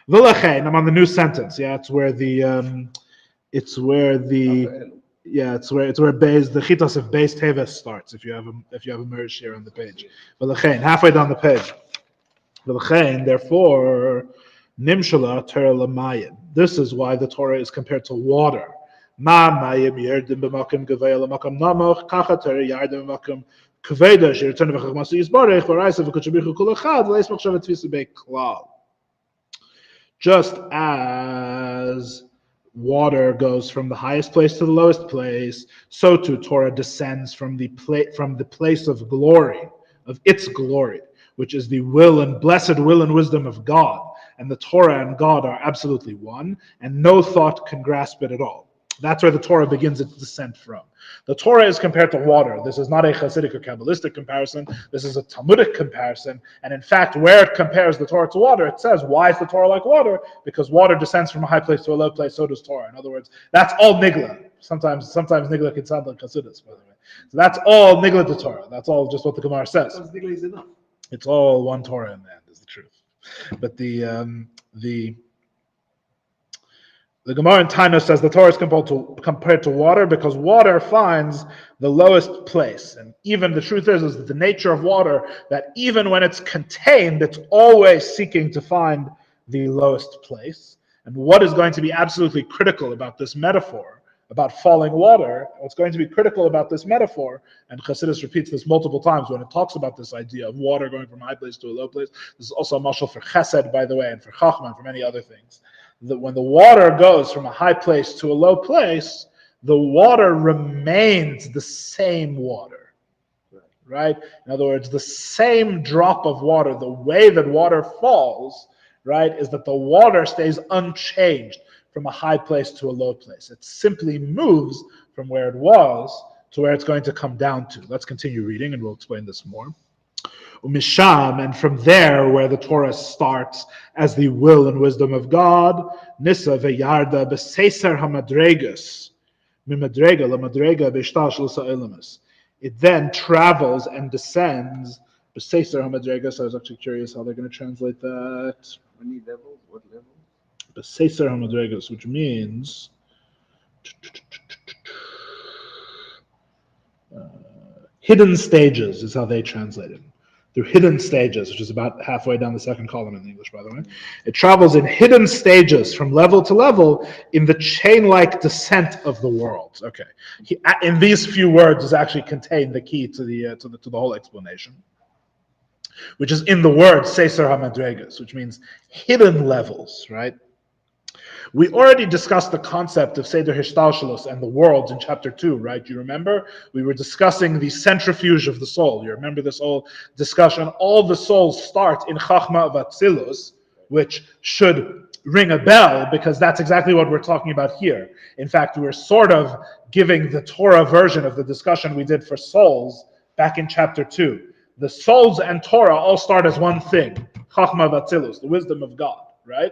V'lachein, I'm on the new sentence. Yeah, it's where the chitas of Beis Teves starts. If you have a merge here on the page. V'lachein, halfway down the page. V'lachein, therefore, nimshala Torah l'mayim. This is why the Torah is compared to water. Ma mayim yerdim b'makom gevei l'makom namoch kacha Torah yardim b'makom kaveda shirton v'chachmasu yisbarech v'raisa v'kutshabichu kol echad v'leis machshav tfisu be'klal. Just as water goes from the highest place to the lowest place, so too Torah descends from the place of glory, of its glory, which is the will and blessed will and wisdom of God. And the Torah and God are absolutely one, and no thought can grasp it at all. That's where the Torah begins its descent from. The Torah is compared to water. This is not a Hasidic or Kabbalistic comparison. This is a Talmudic comparison. And in fact, where it compares the Torah to water, it says, why is the Torah like water? Because water descends from a high place to a low place, so does Torah. In other words, that's all nigla. Sometimes nigla can sound like Chassidus, by the way. So that's all nigla to Torah. That's all just what the Gemara says. Because nigla is enough. It's all one Torah in the end, is the truth. But the Gemara in Tanya says the Torah is compared to water because water finds the lowest place. And even the truth is that the nature of water, that even when it's contained, it's always seeking to find the lowest place. And what is going to be absolutely critical about this metaphor, about falling water, what's going to be critical about this metaphor, and Chassidus repeats this multiple times when it talks about this idea of water going from a high place to a low place. This is also a mashal for chesed, by the way, and for chachma, and for many other things. That when the water goes from a high place to a low place, the water remains the same water, right? In other words, the same drop of water, the way that water falls, right, is that the water stays unchanged from a high place to a low place. It simply moves from where it was to where it's going to come down to. Let's continue reading and we'll explain this more. Umisham, and from there where the Torah starts as the will and wisdom of God, Nisa veyarda b'seiser hamadregas, mimadrega lamadrega b'shtal shlusa elamus. It then travels and descends b'seiser hamadregas. I was actually curious how they're going to translate that. Many levels? What level? B'seiser hamadregas, which means hidden stages, is how they translate it. through hidden stages, which is about halfway down the second column in English, by the way. It travels in hidden stages from level to level in the chain-like descent of the world. Okay, in these few words is actually contained the key to the whole explanation, which is in the word Seser HaMadregas, which means hidden levels, right? We already discussed the concept of Seder Hishtalshalos and the worlds in chapter 2, right? You remember? We were discussing the centrifuge of the soul. You remember this whole discussion? All the souls start in Chachma of Atzilus, which should ring a bell because that's exactly what we're talking about here. In fact, we're sort of giving the Torah version of the discussion we did for souls back in chapter 2. The souls and Torah all start as one thing, Chachma of Atzilus, the wisdom of God, right?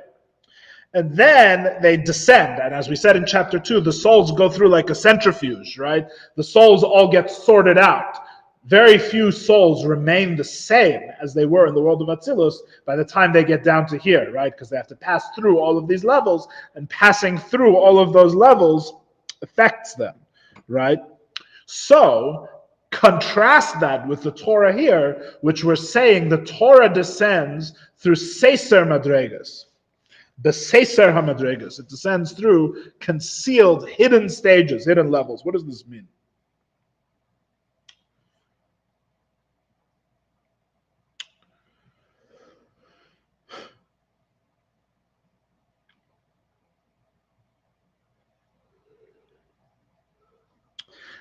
And then they descend. And as we said in chapter 2, the souls go through like a centrifuge, right? The souls all get sorted out. Very few souls remain the same as they were in the world of Atzilus by the time they get down to here, right? Because they have to pass through all of these levels, and passing through all of those levels affects them, right? So, contrast that with the Torah here, which we're saying the Torah descends through Seser Madregas. The Seser HaMadregas. It descends through concealed, hidden stages, hidden levels. What does this mean?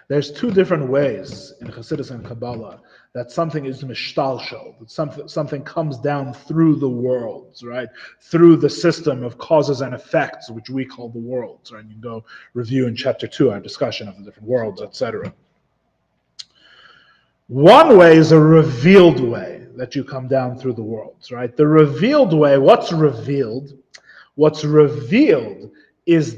There's two different ways in Chassidus and Kabbalah that something is mishtalshel, that something comes down through the worlds, right? Through the system of causes and effects, which we call the worlds, right? You can go review in chapter 2 our discussion of the different worlds, etc. One way is a revealed way that you come down through the worlds, right? The revealed way, what's revealed? What's revealed is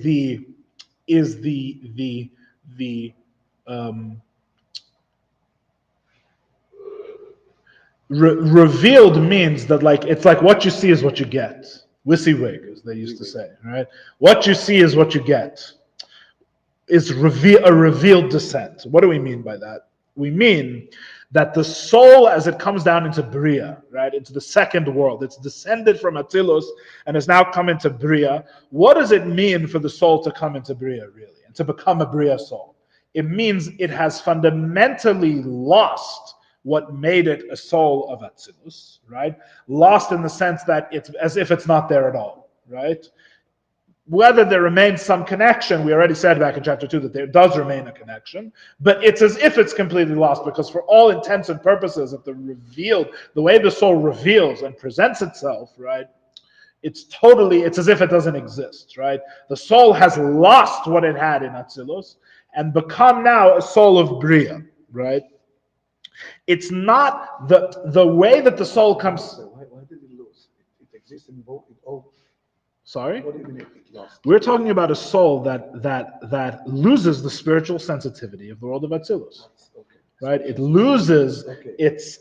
revealed means that it's like what you see is what you get. WYSIWYG, as they used to say, right? What you see is what you get. Is a revealed descent. What do we mean by that? We mean that the soul, as it comes down into Bria, right, into the second world, it's descended from Atzilus and has now come into Bria. What does it mean for the soul to come into Bria, really, and to become a Bria soul? It means it has fundamentally lost what made it a soul of Atzilus, right? Lost in the sense that it's as if it's not there at all, right? Whether there remains some connection, we already said back in chapter 2 that there does remain a connection, but it's as if it's completely lost, because for all intents and purposes of the way the soul reveals and presents itself, right, it's as if it doesn't exist, right? The soul has lost what it had in Atzilus and become now a soul of Bria, right? It's not the way that the soul comes. Why did it lose? It exists in both. Sorry? What do you mean it lost? We're talking about a soul that loses the spiritual sensitivity of the world of Atzilus. Okay. Right? It loses its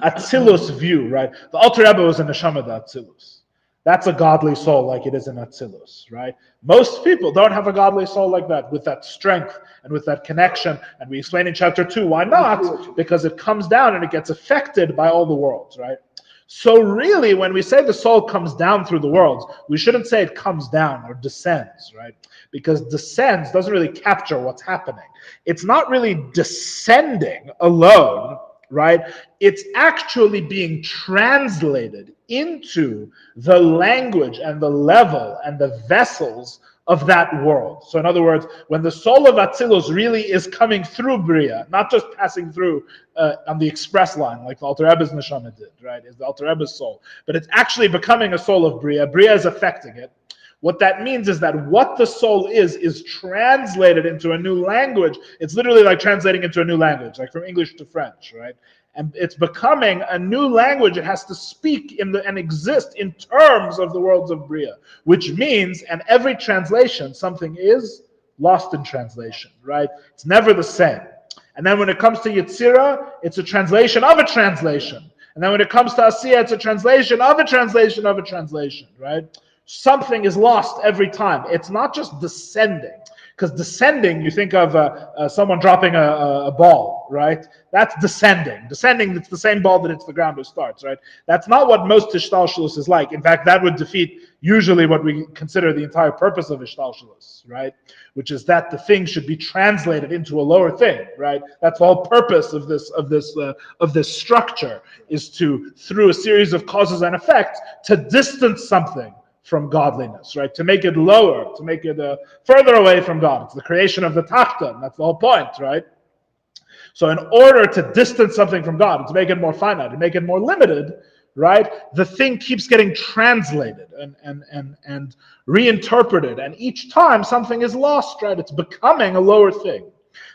Atzilus view, right? The Alter Rebbe was a neshama d'Atzilus. That's a godly soul like it is in Atzilus, right? Most people don't have a godly soul like that, with that strength and with that connection. And we explain in chapter 2, why not? Because it comes down and it gets affected by all the worlds, right? So really, when we say the soul comes down through the worlds, we shouldn't say it comes down or descends, right? Because descends doesn't really capture what's happening. It's not really descending alone, right? It's actually being translated into the language and the level and the vessels of that world. So in other words, when the soul of Atzilus really is coming through Bria, not just passing through on the express line like the Alter Rebbe's neshama did, right? Is the Alter Rebbe's soul. But it's actually becoming a soul of Bria. Bria is affecting it. What that means is that what the soul is translated into a new language. It's literally like translating into a new language, like from English to French, right? And it's becoming a new language. It has to speak and exist in terms of the worlds of Bria, which means, and every translation, something is lost in translation, right? It's never the same. And then when it comes to Yetzirah, it's a translation of a translation. And then when it comes to Asiyah, it's a translation of a translation of a translation, right? Something is lost every time. It's not just descending. Because descending, you think of someone dropping a ball, right? That's descending. Descending, it's the same ball that hits the ground that starts, right? That's not what most Ishtalshalus is like. In fact, that would defeat usually what we consider the entire purpose of Ishtalshalus, right? Which is that the thing should be translated into a lower thing, right? That's the whole purpose of this structure, is to, through a series of causes and effects, to distance something from godliness, right? To make it lower, to make it further away from God. It's the creation of the Tachton. That's the whole point, right? So in order to distance something from God, and to make it more finite, and make it more limited, right? The thing keeps getting translated and reinterpreted, and each time something is lost, right? It's becoming a lower thing.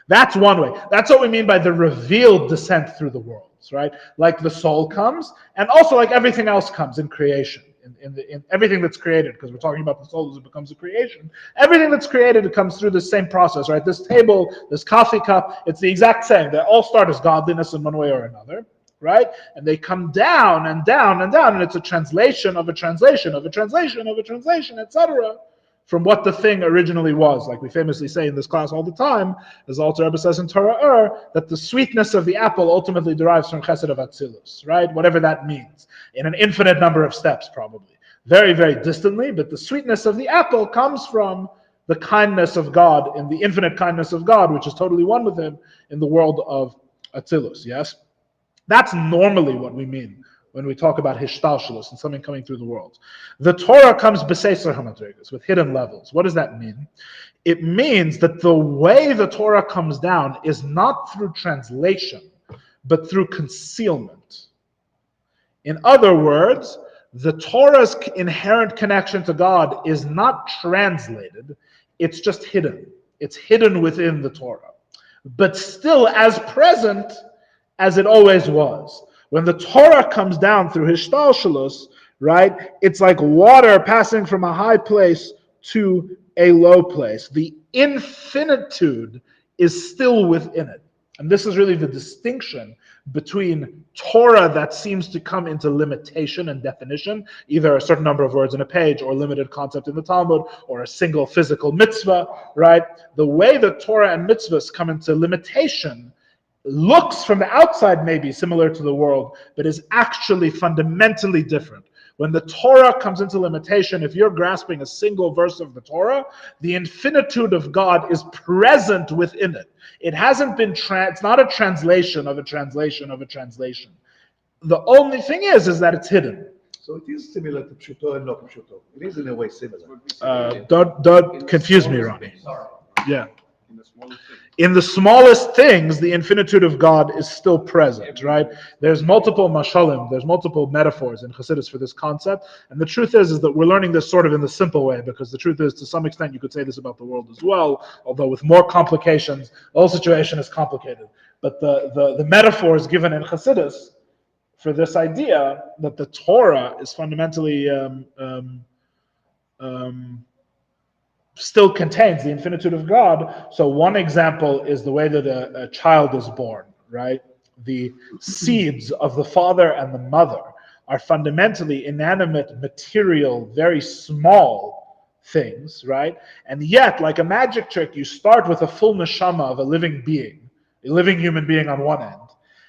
That's one way. That's what we mean by the revealed descent through the worlds, right? Like the soul comes, and also like everything else comes in creation. In everything that's created, because we're talking about the soul as it becomes a creation. Everything that's created, it comes through the same process, right? This table, this coffee cup, it's the exact same. They all start as godliness in one way or another, right? And they come down and down and down, and it's a translation of a translation of a translation of a translation, etc., from what the thing originally was. Like we famously say in this class all the time, as the Alter Rebbe says in Torah that the sweetness of the apple ultimately derives from Chesed of Atzilus, right? Whatever that means, in an infinite number of steps, probably. Very, very distantly, but the sweetness of the apple comes from the kindness of God, in the infinite kindness of God, which is totally one with Him in the world of Atzilus, yes? That's normally what we mean when we talk about Hishtalshalus and something coming through the world. The Torah comes b'seisar hamadregas, with hidden levels. What does that mean? It means that the way the Torah comes down is not through translation, but through concealment. In other words, the Torah's inherent connection to God is not translated, it's just hidden. It's hidden within the Torah, but still as present as it always was. When the Torah comes down through Hishtalshalus, right, it's like water passing from a high place to a low place. The infinitude is still within it. And this is really the distinction between Torah that seems to come into limitation and definition, either a certain number of words in a page, or limited concept in the Talmud, or a single physical mitzvah, right? The way that Torah and mitzvahs come into limitation looks from the outside maybe similar to the world, but is actually fundamentally different. When the Torah comes into limitation, if you're grasping a single verse of the Torah, the infinitude of God is present within it. It hasn't been, it's not a translation of a translation of a translation. The only thing is that it's hidden. So it is similar to Pshuto and not Pshuto. It is in a way similar. Don't confuse me, Ronnie. Sorry. Yeah. In the smallest thing. In the smallest things, the infinitude of God is still present, right? There's multiple mashalim, there's multiple metaphors in Chassidus for this concept. And the truth is that we're learning this sort of in the simple way, because the truth is, to some extent, you could say this about the world as well, although with more complications, the whole situation is complicated. But the metaphors given in Chassidus for this idea that the Torah is fundamentally still contains the infinitude of God. So one example is the way that a child is born, right? The seeds of the father and the mother are fundamentally inanimate, material, very small things, right? And yet, like a magic trick, you start with a full neshama of a living being, a living human being on one end,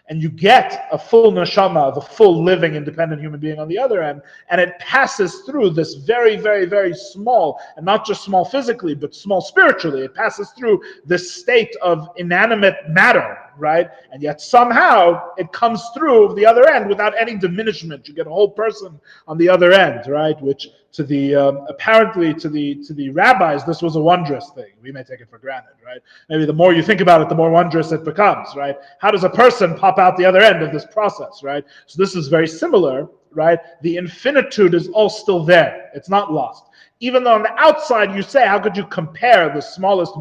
and you get a full neshama of a full living independent human being on the other end, and it passes through this very, very, very small, and not just small physically, but small spiritually. It passes through this state of inanimate matter, right? And yet somehow it comes through the other end without any diminishment. You get a whole person on the other end, right? Which to the apparently to the rabbis, this was a wondrous thing. We may take it for granted, right? Maybe the more you think about it, the more wondrous it becomes, right? How does a person pop out the other end of this process, right? So this is very similar, right? The infinitude is all still there. It's not lost. Even though on the outside you say, how could you compare the smallest,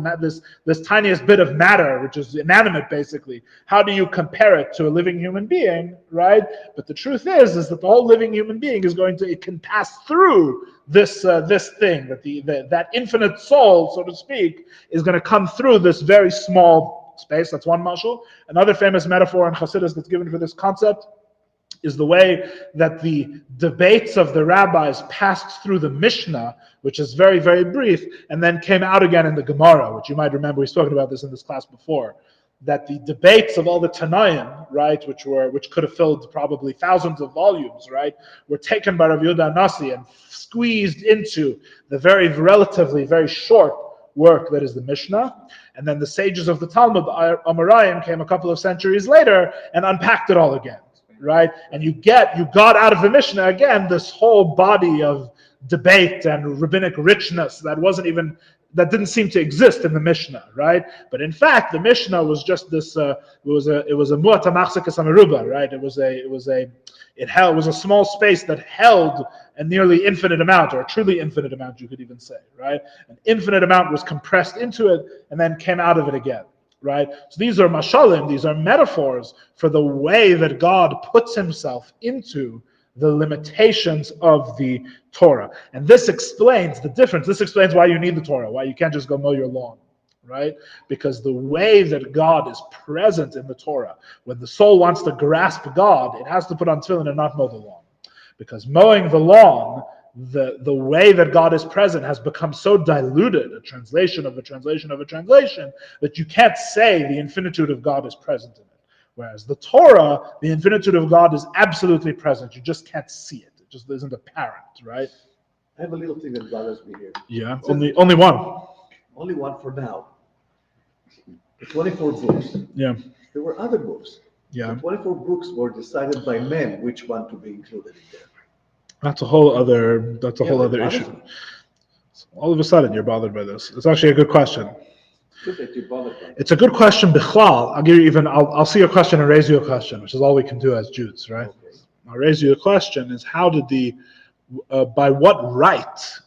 this tiniest bit of matter, which is inanimate basically, how do you compare it to a living human being, right? But the truth is that the whole living human being is it can pass through this thing, that infinite soul, so to speak, is going to come through this very small space. That's one mashal. Another famous metaphor in Chassidus that's given for this concept is the way that the debates of the rabbis passed through the Mishnah, which is very, very brief, and then came out again in the Gemara, which you might remember, we've spoken about this in this class before, that the debates of all the Tanaim, right, which could have filled probably thousands of volumes, right, were taken by Rav Yehuda Nasi and squeezed into the relatively very short work that is the Mishnah. And then the sages of the Talmud, the Amoraim, came a couple of centuries later and unpacked it all again, right? And you got out of the Mishnah again this whole body of debate and rabbinic richness that didn't seem to exist in the Mishnah, right? But in fact, the Mishnah was just this. It was a mu'ata machzikas hamaruba, right? It was a small space that held a nearly infinite amount, or a truly infinite amount, you could even say, right? An infinite amount was compressed into it and then came out of it again, right? So these are mashalim, these are metaphors for the way that God puts Himself into the limitations of the Torah. And this explains the difference. This explains why you need the Torah, why you can't just go mow your lawn, right? Because the way that God is present in the Torah, when the soul wants to grasp God, it has to put on tefillin and not mow the lawn. Because mowing the lawn, the way that God is present has become so diluted, a translation of a translation of a translation, that you can't say the infinitude of God is present in it. Whereas the Torah, the infinitude of God is absolutely present. You just can't see it. It just isn't apparent, right? I have a little thing that bothers me here. Yeah, only one. Only one for now. The 24 books. Yeah. There were other books. Yeah. The 24 books were decided by men which one to be included in there. That's a whole other issue. So all of a sudden you're bothered by this. It's actually a good question. Good that you're bothered by it. It's a good question, Bichlal. I'll see your question and raise you a question, which is all we can do as Jews, right? Okay. I'll raise you a question: is how did by what right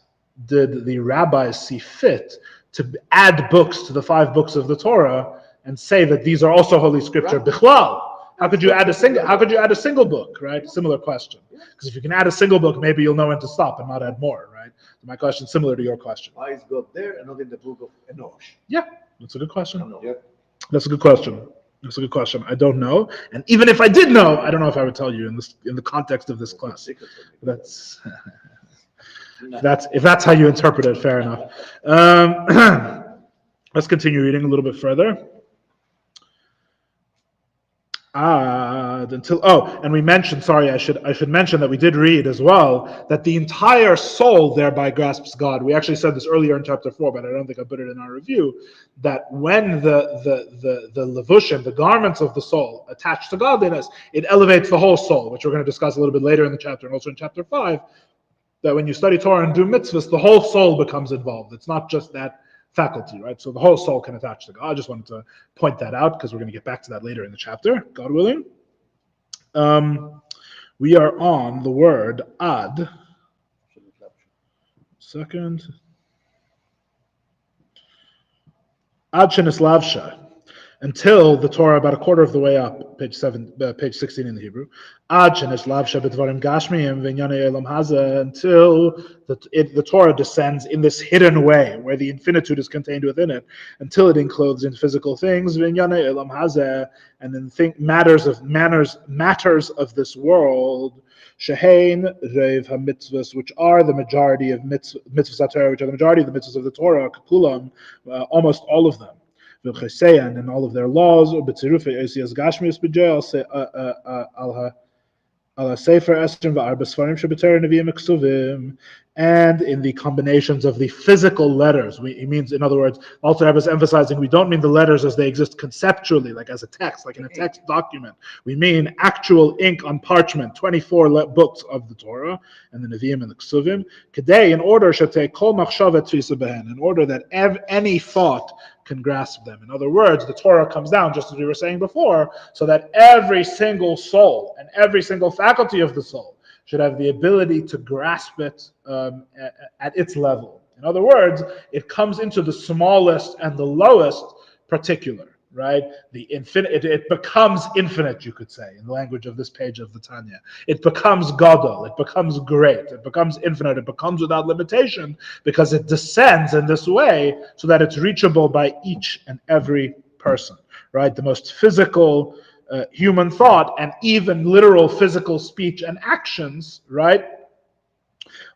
did the rabbis see fit to add books to the 5 books of the Torah and say that these are also holy scripture? Right. Bichlal. How could you add a single book, right? Similar question. Because if you can add a single book, maybe you'll know when to stop and not add more, right? So my question is similar to your question. Why is God there and not in the book of Enosh? Yeah, that's a good question. I don't know. Yeah. That's a good question. I don't know, and even if I did know, I don't know if I would tell you in the context of this class. That's if that's how you interpret it. Fair enough. Let's continue reading a little bit further. And we mentioned, I should mention that we did read as well that the entire soul thereby grasps God. We actually said this earlier in chapter 4, but I don't think I put it in our review, that when the levushim, the garments of the soul, attach to godliness, it elevates the whole soul, which we're going to discuss a little bit later in the chapter, and also in chapter 5, that when you study Torah and do mitzvahs, the whole soul becomes involved. It's not just that faculty, right? So the whole soul can attach to God. I just wanted to point that out because we're going to get back to that later in the chapter, God willing. We are on the word ad. Second. Ad shenislavsha. Until the Torah, about a quarter of the way up, page 16 in the Hebrew. Ad shenislavsha b'dvarim gashmiyim v'inyanei olam hazeh, until the Torah descends in this hidden way, where the infinitude is contained within it, until it includes in physical things v'inyanei olam hazeh, and in matters of this world. Shehein reiv ha-mitzvahs, which are the majority of mitzvahs Torah, which are the majority of the mitzvahs of the Torah, kapulam, almost all of them. And all of their laws, and in the combinations of the physical letters. He means, in other words, Alter Rebbe is emphasizing we don't mean the letters as they exist conceptually, like as a text, like in a text document. We mean actual ink on parchment, 24 books of the Torah, and the Nevi'im and the Ksuvim. Kedei, in order that any thought can grasp them. In other words, the Torah comes down, just as we were saying before, so that every single soul and every single faculty of the soul should have the ability to grasp it at its level. In other words, it comes into the smallest and the lowest particular, right? It becomes infinite, you could say, in the language of this page of the Tanya. It becomes gadol, it becomes great, it becomes infinite, it becomes without limitation, because it descends in this way so that it's reachable by each and every person, right? The most physical human thought and even literal physical speech and actions, right,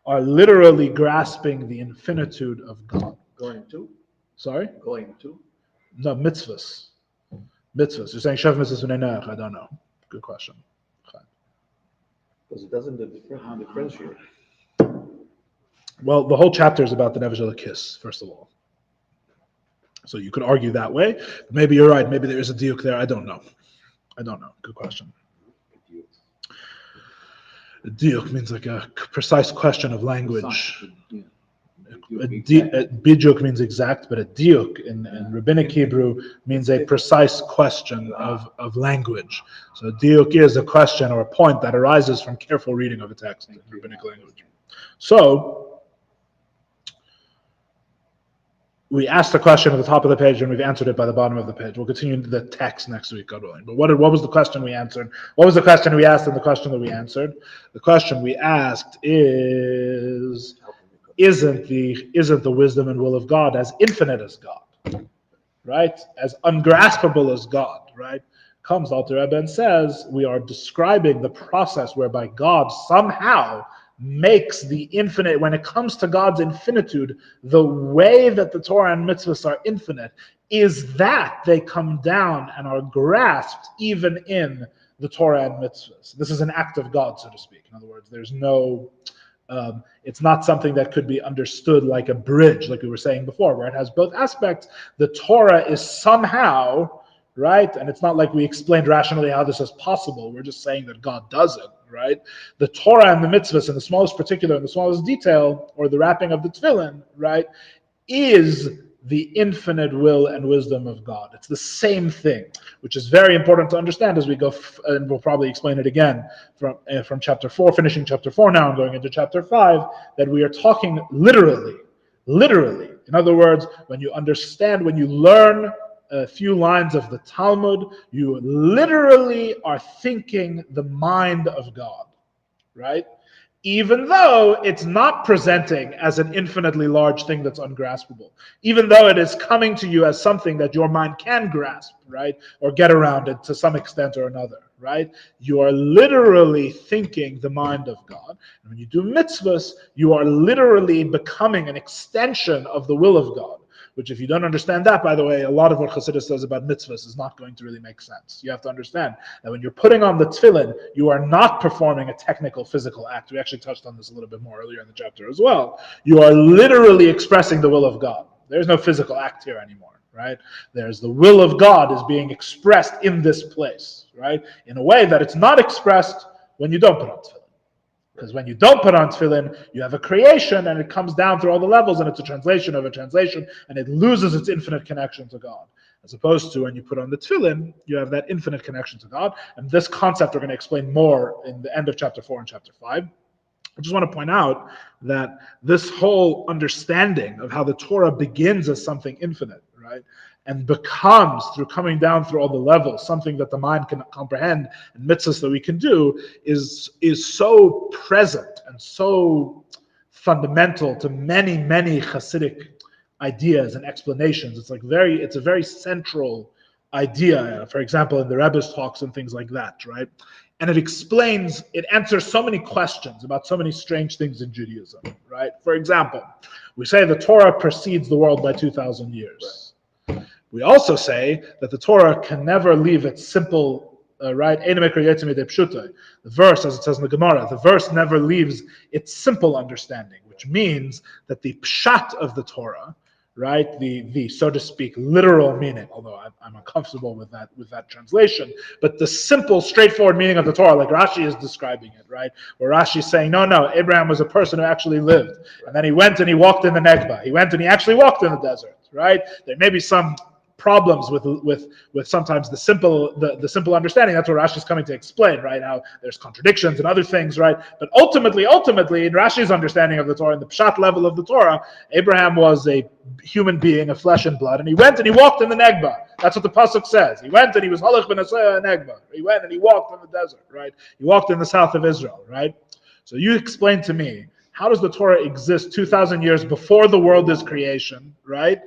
are literally grasping the infinitude of God. Going to? Sorry? Going to? No, mitzvahs. Mitzvahs. You're saying Shev mitzvahs v'nei I don't know. Good question. Because it doesn't differentiate. Well, the whole chapter is about the Nefesh Elokis, first of all. So you could argue that way. Maybe you're right. Maybe there is a diuk there. I don't know. Good question. A diuk means like a precise question of language. Biduk means exact, but a diuk in rabbinic Hebrew means a precise question of language. So a diuk is a question or a point that arises from careful reading of a text in rabbinic language. So we asked the question at the top of the page and we've answered it by the bottom of the page. We'll continue the text next week, God willing. But what was the question we answered? What was the question we asked and the question that we answered? The question we asked is, isn't the wisdom and will of God as infinite as God, right? As ungraspable as God, right? Comes Alter Rebbe and says, we are describing the process whereby God somehow makes the infinite, when it comes to God's infinitude, the way that the Torah and mitzvahs are infinite is that they come down and are grasped even in the Torah and mitzvahs. This is an act of God, so to speak. In other words, there's no, it's not something that could be understood like a bridge, like we were saying before, where it has both aspects. The Torah is somehow, right? And it's not like we explained rationally how this is possible. We're just saying that God does it, right? The Torah and the mitzvahs in the smallest particular, in the smallest detail, or the wrapping of the tefillin, right, is the infinite will and wisdom of God. It's the same thing, which is very important to understand as we go, and we'll probably explain it again from chapter 4, finishing chapter 4 now and going into chapter 5, that we are talking literally. In other words, when you understand, when you learn a few lines of the Talmud, you literally are thinking the mind of God, right? Even though it's not presenting as an infinitely large thing that's ungraspable, even though it is coming to you as something that your mind can grasp, right? Or get around it to some extent or another, right? You are literally thinking the mind of God. And when you do mitzvahs, you are literally becoming an extension of the will of God. Which, if you don't understand that, by the way, a lot of what Chassidus says about mitzvahs is not going to really make sense. You have to understand that when you're putting on the tefillin, you are not performing a technical physical act. We actually touched on this a little bit more earlier in the chapter as well. You are literally expressing the will of God. There's no physical act here anymore, right? There's the will of God is being expressed in this place, right? In a way that it's not expressed when you don't put on tefillin. Because when you don't put on tefillin, you have a creation and it comes down through all the levels and it's a translation of a translation and it loses its infinite connection to God. As opposed to when you put on the tefillin, you have that infinite connection to God. And this concept we're going to explain more in the end of chapter 4 and chapter 5. I just want to point out that this whole understanding of how the Torah begins as something infinite, right? And becomes, through coming down through all the levels, something that the mind can comprehend, and mitzvahs that we can do, is so present and so fundamental to many, many Hasidic ideas and explanations. It's a very central idea, for example, in the Rebbe's talks and things like that, right? And it answers so many questions about so many strange things in Judaism, right? For example, we say the Torah precedes the world by 2,000 years. We also say that the Torah can never leave its simple, right? The verse, as it says in the Gemara, the verse never leaves its simple understanding, which means that the pshat of the Torah, right, the so to speak literal meaning, although I'm uncomfortable with that translation, but the simple, straightforward meaning of the Torah, like Rashi is describing it, right, where Rashi is saying, no, Abraham was a person who actually lived, and then he went and he walked in the Negba, he went and he actually walked in the desert, right? There may be some problems with sometimes the simple understanding. That's what Rashi is coming to explain, right? How there's contradictions and other things, right? But ultimately, in Rashi's understanding of the Torah, in the pshat level of the Torah, Abraham was a human being of flesh and blood, and he went and he walked in the Negba. That's what the pasuk says. He went and he was halach ben asaya Negba. He went and he walked in the desert, right? He walked in the south of Israel, right? So you explain to me, How does the Torah exist 2,000 years before the world is creation, right?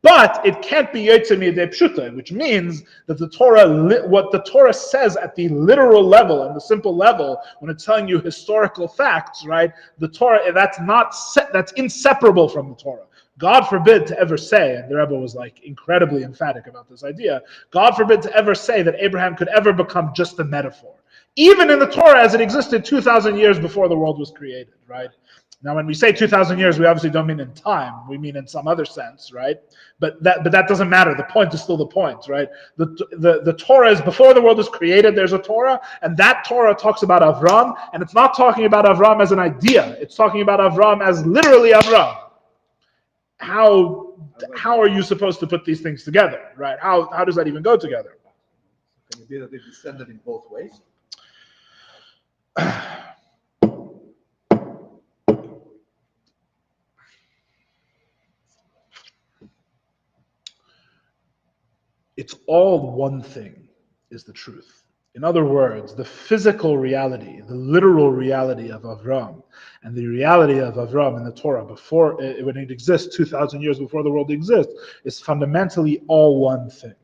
But it can't be Yotzei Midei Pshuta, which means that the Torah, what the Torah says at the literal level and the simple level, when it's telling you historical facts, right? The Torah, that's inseparable from the Torah. God forbid to ever say, and the Rebbe was like incredibly emphatic about this idea, God forbid to ever say that Abraham could ever become just a metaphor. Even in the Torah as it existed 2,000 years before the world was created, right? Now, when we say 2,000 years, we obviously don't mean in time. We mean in some other sense, right? But that doesn't matter. The point is still the point, right? The Torah is before the world is created. There's a Torah, and that Torah talks about Avram, and it's not talking about Avram as an idea. It's talking about Avram as literally Avram. How are you supposed to put these things together, right? How does that even go together? Can it be that they descended in both ways? It's all one thing is the truth. In other words, the physical reality, the literal reality of Avram, and the reality of Avram in the Torah before, when it exists 2,000 years before the world exists, is fundamentally all one thing.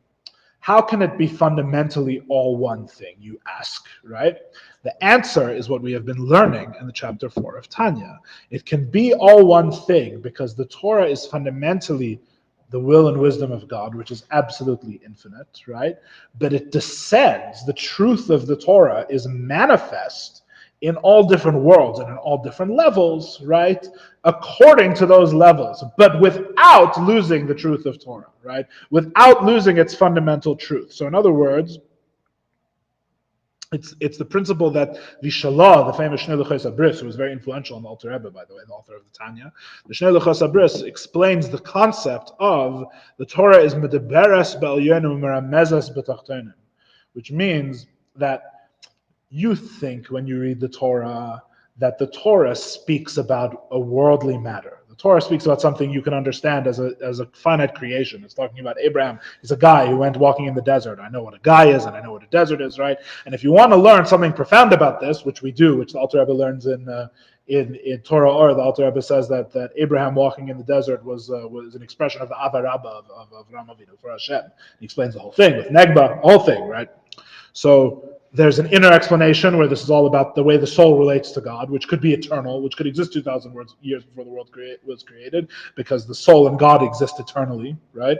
How can it be fundamentally all one thing, you ask, right? The answer is what we have been learning in the chapter 4 of Tanya. It can be all one thing because the Torah is fundamentally the will and wisdom of God, which is absolutely infinite, right? But it descends, the truth of the Torah is manifest in all different worlds and in all different levels, right? According to those levels, but without losing the truth of Torah, right? Without losing its fundamental truth. So in other words, it's the principle that the Shalah, the famous Shneur Chassidus, who was very influential in the Alter Rebbe, by the way, the author of the Tanya, the Shneur Chassidus explains the concept of the Torah is medeberes ba'elyonu meramezes b'tachtonim, which means that you think when you read the Torah that the Torah speaks about a worldly matter. The Torah speaks about something you can understand as a finite creation. It's talking about Abraham. He's a guy who went walking in the desert. I know what a guy is and I know what a desert is, right? And if you want to learn something profound about this, which we do, which the Alter Rebbe learns in Torah Or, the Alter Rebbe says that Abraham walking in the desert was an expression of the Ava Rabba of Avraham Avinu for Hashem. He explains the whole thing with Negba, whole thing, right? So there's an inner explanation where this is all about the way the soul relates to God, which could be eternal, which could exist 2,000 years before the world was created, because the soul and God exist eternally, right?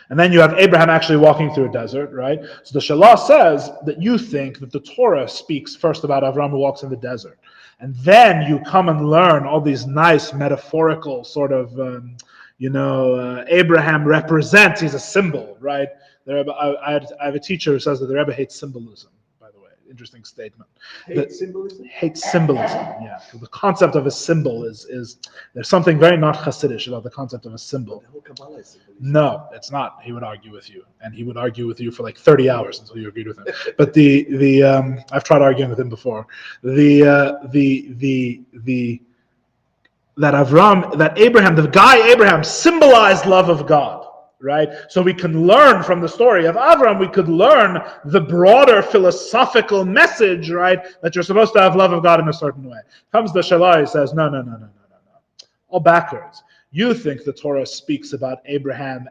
And then you have Abraham actually walking through a desert, right? So the Shalah says that you think that the Torah speaks first about Avram who walks in the desert. And then you come and learn all these nice metaphorical sort of, Abraham represents, he's a symbol, right? I have a teacher who says that the Rebbe hates symbolism, by the way. Interesting statement. Symbolism? Hates symbolism, yeah. The concept of a symbol is there's something very not Chassidish about the concept of a symbol. The whole Kabbalah is symbolism. No, it's not. He would argue with you. And he would argue with you for like 30 hours until you agreed with him. But I've tried arguing with him before. That Abraham, the guy Abraham, symbolized love of God. Right? So we can learn from the story of Avram, we could learn the broader philosophical message, right? That you're supposed to have love of God in a certain way. Comes the Shalah, he says, no. All backwards. You think the Torah speaks about Abraham,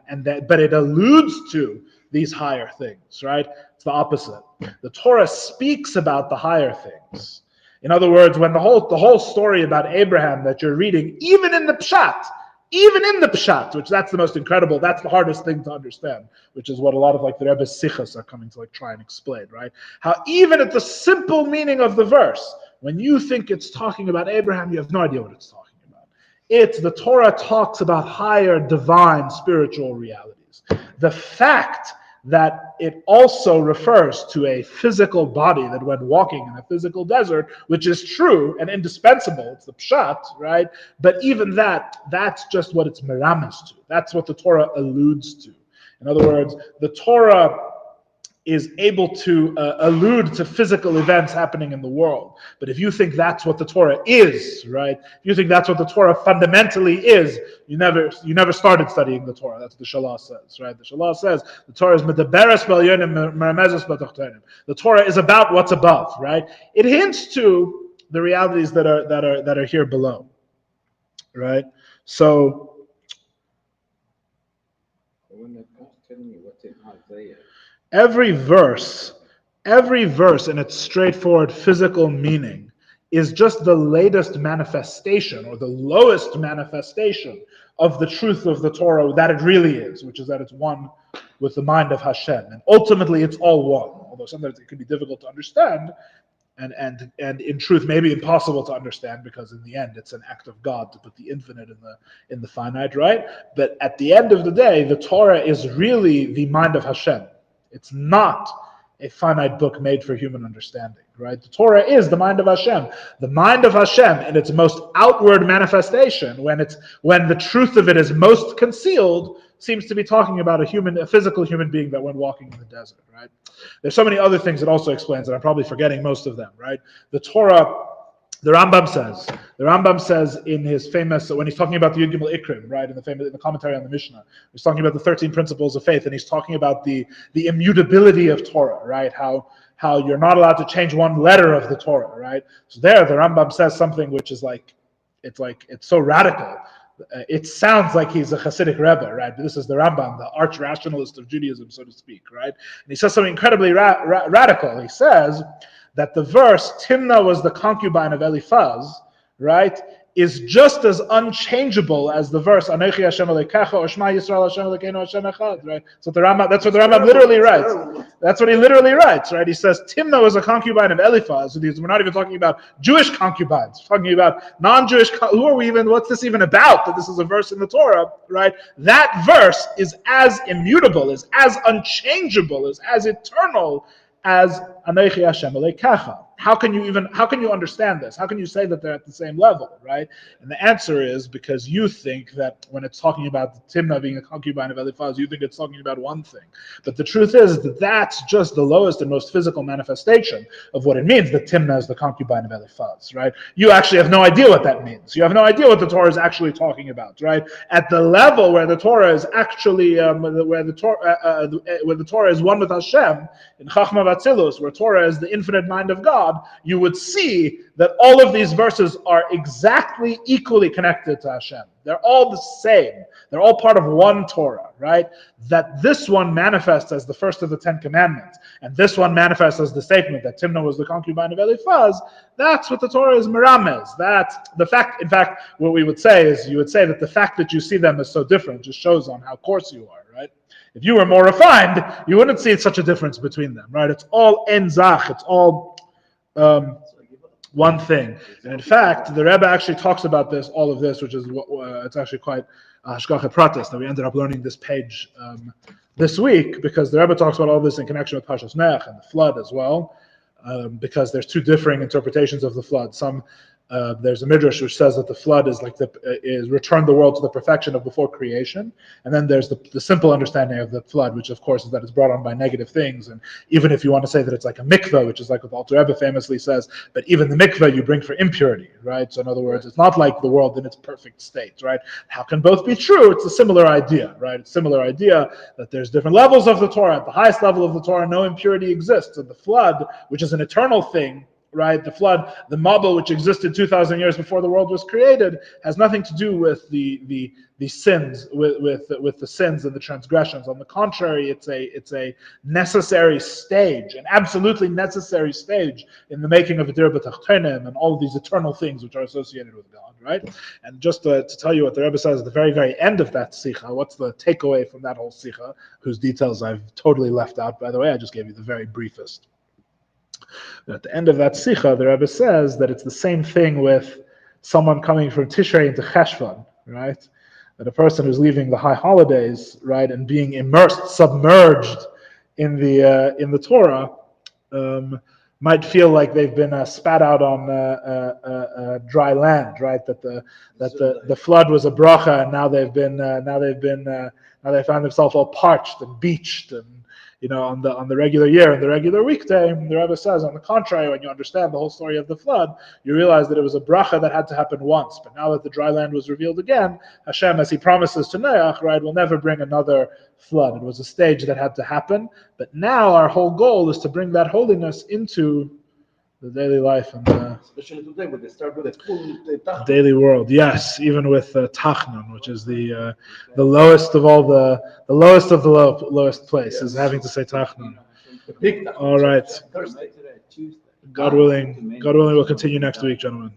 but it alludes to these higher things, right? It's the opposite. The Torah speaks about the higher things. In other words, when the whole story about Abraham that you're reading, even in the Pshat, which that's the most incredible, that's the hardest thing to understand, which is what a lot of like the Rebbe's Sichas are coming to like try and explain, right? How even at the simple meaning of the verse, when you think it's talking about Abraham, you have no idea what it's talking about. The Torah talks about higher divine spiritual realities. The fact that it also refers to a physical body that went walking in a physical desert, which is true and indispensable. It's the pshat, right? But even that's just what it's meramis to. That's what the Torah alludes to. In other words, the Torah is able to allude to physical events happening in the world. But if you think that's what the Torah is, right? If you think that's what the Torah fundamentally is, you never started studying the Torah. That's what the Shalah says, right? The Shalah says the Torah is medeberes ba'elyonim meramezes b'tachtonim. The Torah is about what's above, right? It hints to the realities that are here below, right? So When it comes telling me what's in Isaiah, every verse in its straightforward physical meaning is just the latest manifestation or the lowest manifestation of the truth of the Torah that it really is, which is that it's one with the mind of Hashem. And ultimately it's all one, although sometimes it can be difficult to understand, and in truth maybe impossible to understand, because in the end it's an act of God to put the infinite in the finite, right? But at the end of the day, the Torah is really the mind of Hashem. It's not a finite book made for human understanding, right? The Torah is the mind of Hashem. The mind of Hashem in its most outward manifestation, when the truth of it is most concealed, seems to be talking about a physical human being that went walking in the desert, right? There's so many other things it also explains, and I'm probably forgetting most of them, right? The Torah, the Rambam says in his famous, when he's talking about the Yud Gimel Ikrim, right, in the commentary on the Mishnah, he's talking about the 13 principles of faith, and he's talking about the immutability of Torah, right? How you're not allowed to change one letter of the Torah, right? So there, the Rambam says something which is it's so radical. It sounds like he's a Hasidic Rebbe, right? But this is the Rambam, the arch rationalist of Judaism, so to speak, right? And he says something incredibly radical. He says that the verse, Timnah was the concubine of Eliphaz, right, is just as unchangeable as the verse, Anochi Hashem Elokecha, or Shema Yisrael Hashem Elokeinu Hashem Echad, right? So that's what the Rambam literally writes. That's what he literally writes, right? He says, Timnah was a concubine of Eliphaz. We're not even talking about Jewish concubines. We're talking about non-Jewish, what's this even about, that this is a verse in the Torah, right? That verse is as immutable, is as unchangeable, is as eternal as Anochi Hashem Elokecha. How can you understand this? How can you say that they're at the same level, right? And the answer is because you think that when it's talking about Timnah being a concubine of Eliphaz, you think it's talking about one thing. But the truth is that that's just the lowest and most physical manifestation of what it means that Timnah is the concubine of Eliphaz, right? You actually have no idea what that means. You have no idea what the Torah is actually talking about, right? At the level where the Torah is actually, where the Torah is one with Hashem, in Chachma Vatzilus, where Torah is the infinite mind of God, you would see that all of these verses are exactly equally connected to Hashem. They're all the same. They're all part of one Torah, right? That this one manifests as the first of the 10 commandments, and this one manifests as the statement that Timnah was the concubine of Eliphaz. That's what the Torah is meramez. That's the fact. In fact, what we would say is, you would say that the fact that you see them as so different just shows on how coarse you are, right? If you were more refined, you wouldn't see such a difference between them, right? It's all enzach. It's all one thing. And in fact, the Rebbe actually talks about all of this, which is it's actually quite hashgacha pratis, that we ended up learning this page this week, because the Rebbe talks about all this in connection with Parshas Noach and the flood as well, because there's two differing interpretations of the flood. There's a midrash which says that the flood is returned the world to the perfection of before creation, and then there's the simple understanding of the flood, which of course is that it's brought on by negative things. And even if you want to say that it's like a mikveh, which is like what the Alter Rebbe famously says, but even the mikveh you bring for impurity, right? So in other words, it's not like the world in its perfect state, right? How can both be true? It's a similar idea, right? It's a similar idea that there's different levels of the Torah. At the highest level of the Torah, no impurity exists, and the flood, which is an eternal thing, right? The flood, the Mabul, which existed 2,000 years before the world was created, has nothing to do with the sins, with the sins and the transgressions. On the contrary, it's a necessary stage, an absolutely necessary stage in the making of a dir b'tachtenim and all of these eternal things which are associated with God, right? And just to tell you what the Rebbe says at the very, very end of that sikha, what's the takeaway from that whole sikha, whose details I've totally left out, by the way. I just gave you the very briefest. At the end of that sikha, the Rebbe says that it's the same thing with someone coming from Tishrei into Cheshvan, right? That a person who's leaving the high holidays, right, and being submerged in the Torah, might feel like they've been spat out on dry land, right? That the flood was a bracha, and now they found themselves all parched and beached, and on the regular year and the regular weekday. The Rebbe says, on the contrary, when you understand the whole story of the flood, you realize that it was a bracha that had to happen once. But now that the dry land was revealed again, Hashem, as He promises to Noach, right, will never bring another flood. It was a stage that had to happen. But now our whole goal is to bring that holiness into The daily life and the Especially today, when they start with a full tachlis. daily world. Yes, even with Tachnun, which is the lowest of all the lowest of the lowest place, is having to say Tachnun. Big tachlis. All right. Thursday. God willing, we'll continue next week, gentlemen.